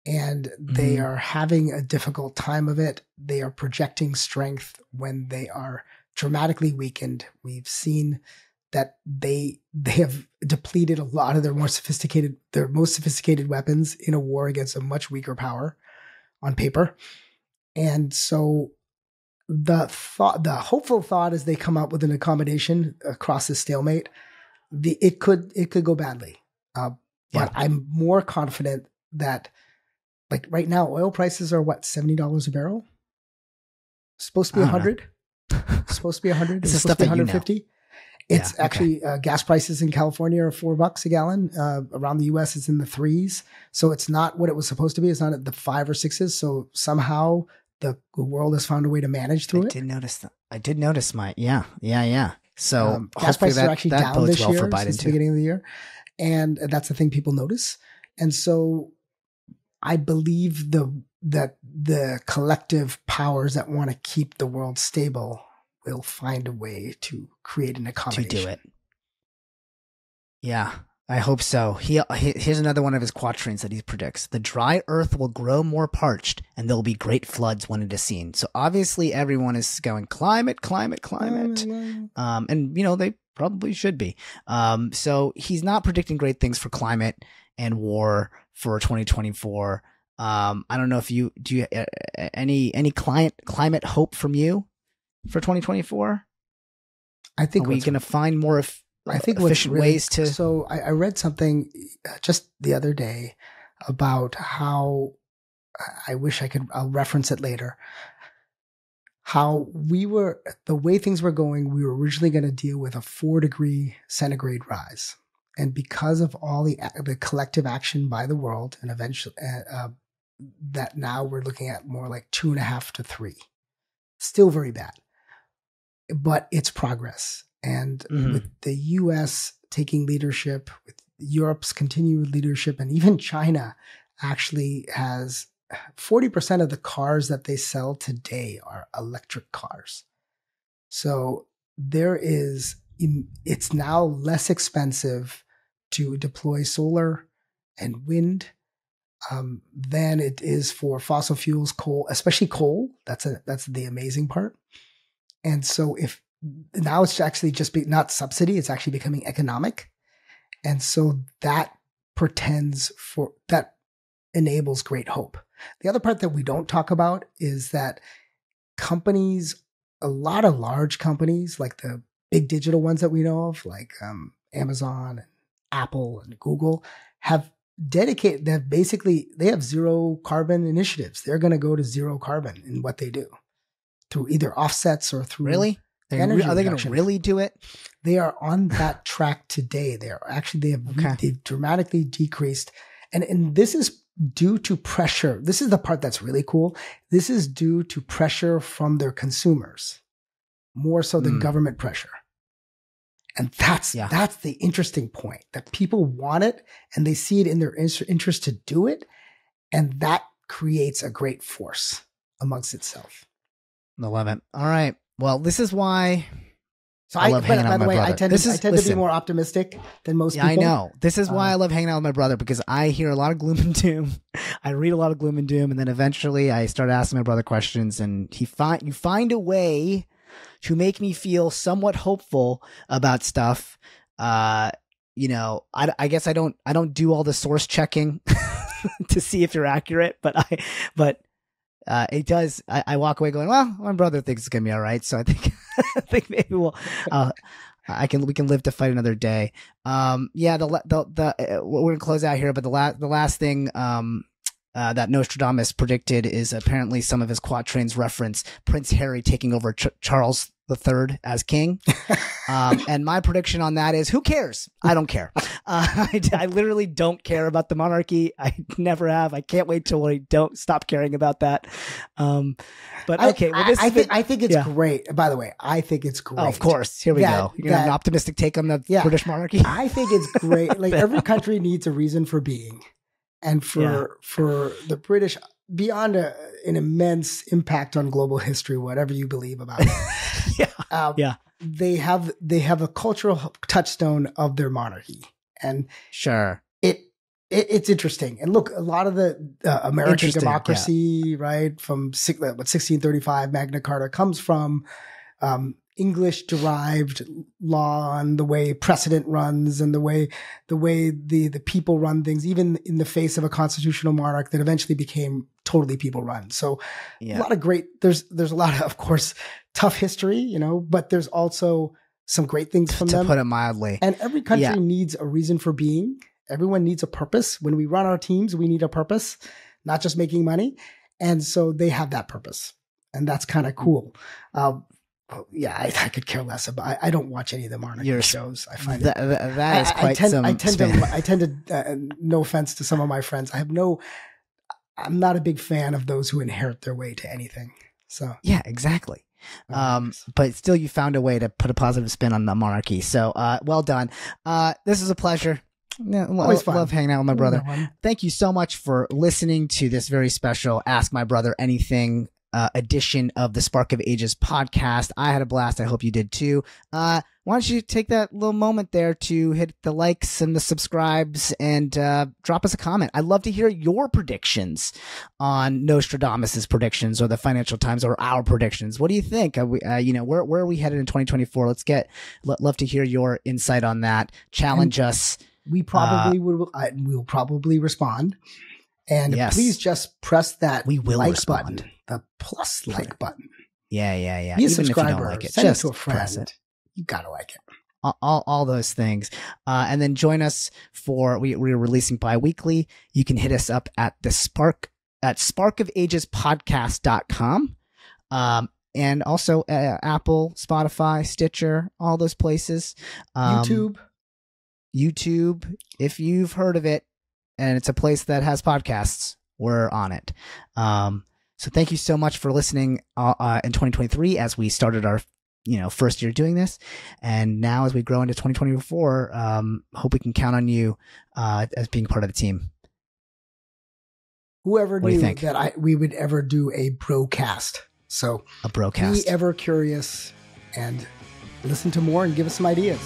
Speaker 2: and they are having a difficult time of it. They are projecting strength when they are dramatically weakened. We've seen that they have depleted a lot of their most sophisticated weapons in a war against a much weaker power on paper. And so the hopeful thought is they come up with an accommodation across this stalemate. It could go badly. But I'm more confident that, like right now, oil prices are what, $70 a barrel? Supposed to be 100. Supposed to be 100.
Speaker 1: It's
Speaker 2: supposed
Speaker 1: stuff
Speaker 2: to be
Speaker 1: that
Speaker 2: 150.
Speaker 1: You know.
Speaker 2: It's actually gas prices in California are $4 a gallon. Around the U.S., it's in the threes. So it's not what it was supposed to be. It's not at the 5 or 6s. So somehow the world has found a way to manage through it.
Speaker 1: I did notice yeah. So
Speaker 2: gas prices are actually down this year
Speaker 1: for Biden
Speaker 2: since the beginning of the year. And that's the thing people notice. And so I believe that the collective powers that want to keep the world stable will find a way to create an accommodation.
Speaker 1: To do it. Yeah, I hope so. Here's another one of his quatrains that he predicts. The dry earth will grow more parched, and there'll be great floods when it is seen. So obviously everyone is going climate. And, they probably should be. So he's not predicting great things for climate and war for 2024. I don't know if do you any climate hope from you for 2024?
Speaker 2: I think
Speaker 1: we're going to find more efficient ways to.
Speaker 2: So I read something just the other day about how I'll reference it later. How the way things were going, we were originally going to deal with a 4-degree centigrade rise. And because of all the collective action by the world, and eventually that now we're looking at more like 2.5 to 3. Still very bad, but it's progress. And with the U.S. taking leadership, with Europe's continued leadership, and even China actually has 40% of the cars that they sell today are electric cars. So it's now less expensive to deploy solar and wind than it is for fossil fuels, coal, especially coal. That's the amazing part. And so now it's actually not subsidy, it's actually becoming economic. And so that enables great hope. The other part that we don't talk about is that a lot of large companies, like the big digital ones that we know of, like Amazon and Apple and Google, have they have zero carbon initiatives. They're going to go to zero carbon in what they do through either offsets or through
Speaker 1: really. Are they going to really do it?
Speaker 2: They are on that track today. They've dramatically decreased, and this is due to pressure. This is the part that's really cool. This is due to pressure from their consumers, more so than government pressure. And that's the interesting point, that people want it and they see it in their interest to do it. And that creates a great force amongst itself.
Speaker 1: I love it. All right. Well, this is why
Speaker 2: I love hanging out with my brother. I tend to be more optimistic than most people.
Speaker 1: I know. This is why I love hanging out with my brother, because I hear a lot of gloom and doom. I read a lot of gloom and doom. And then eventually I start asking my brother questions, and you find a way to make me feel somewhat hopeful about stuff. I guess I don't do all the source checking to see if you're accurate, but it does. I walk away going, well, my brother thinks it's gonna be all right. So I think maybe we can live to fight another day. We're gonna close out here, but the last thing that Nostradamus predicted is apparently some of his quatrains reference Prince Harry taking over Charles III as king. And my prediction on that is, who cares? I don't care. I literally don't care about the monarchy. I never have. I can't wait till I don't stop caring about that. But okay.
Speaker 2: I think it's great. By the way, I think it's great.
Speaker 1: Oh, of course. Here we go. You're going to have an optimistic take on the British monarchy?
Speaker 2: I think it's great. Like, every country needs a reason for being. And for the British, beyond an immense impact on global history, whatever you believe about it.
Speaker 1: Yeah.
Speaker 2: They have a cultural touchstone of their monarchy, and
Speaker 1: sure,
Speaker 2: it's interesting. And look, a lot of the American democracy, right, from 1635 Magna Carta comes from English derived law and the way precedent runs and the way the people run things, even in the face of a constitutional monarch that eventually became totally people run. So a lot of there's a lot of course, tough history, but there's also some great things from them.
Speaker 1: To put it mildly.
Speaker 2: And every country needs a reason for being. Everyone needs a purpose. When we run our teams, we need a purpose, not just making money. And so they have that purpose. And that's kind of cool. I could care less about. I don't watch any of the monarchy shows. I find
Speaker 1: that is quite I
Speaker 2: tend to. No offense to some of my friends, I'm not a big fan of those who inherit their way to anything. So
Speaker 1: yeah, exactly. But still, you found a way to put a positive spin on the monarchy. So well done. This is a pleasure. Love hanging out with my brother. Thank you so much for listening to this very special Ask My Brother Anything edition of the Spark of Ages podcast. I had a blast. I hope you did too. Why don't you take that little moment there to hit the likes and the subscribes and drop us a comment. I'd love to hear your predictions on Nostradamus's predictions or the Financial Times or our predictions. What do you think? Where are we headed in 2024? Love to hear your insight on that. Challenge us.
Speaker 2: We probably we'll probably respond. And please just press that like button, the plus like button.
Speaker 1: Yeah.
Speaker 2: Be a
Speaker 1: Even
Speaker 2: subscriber.
Speaker 1: if you don't like it,
Speaker 2: send
Speaker 1: just
Speaker 2: it to a friend.
Speaker 1: press it.
Speaker 2: You gotta like it.
Speaker 1: All those things. And then join us we're releasing bi-weekly. You can hit us up at sparkofagespodcast.com. And also Apple, Spotify, Stitcher, all those places. YouTube, if you've heard of it, and it's a place that has podcasts, we're on it. So thank you so much for listening in 2023 as we started our first year doing this. And now as we grow into 2024, hope we can count on you as being part of the team.
Speaker 2: Whoever knew that we would ever do a broadcast. So
Speaker 1: a broadcast.
Speaker 2: Be ever curious and listen to more and give us some ideas.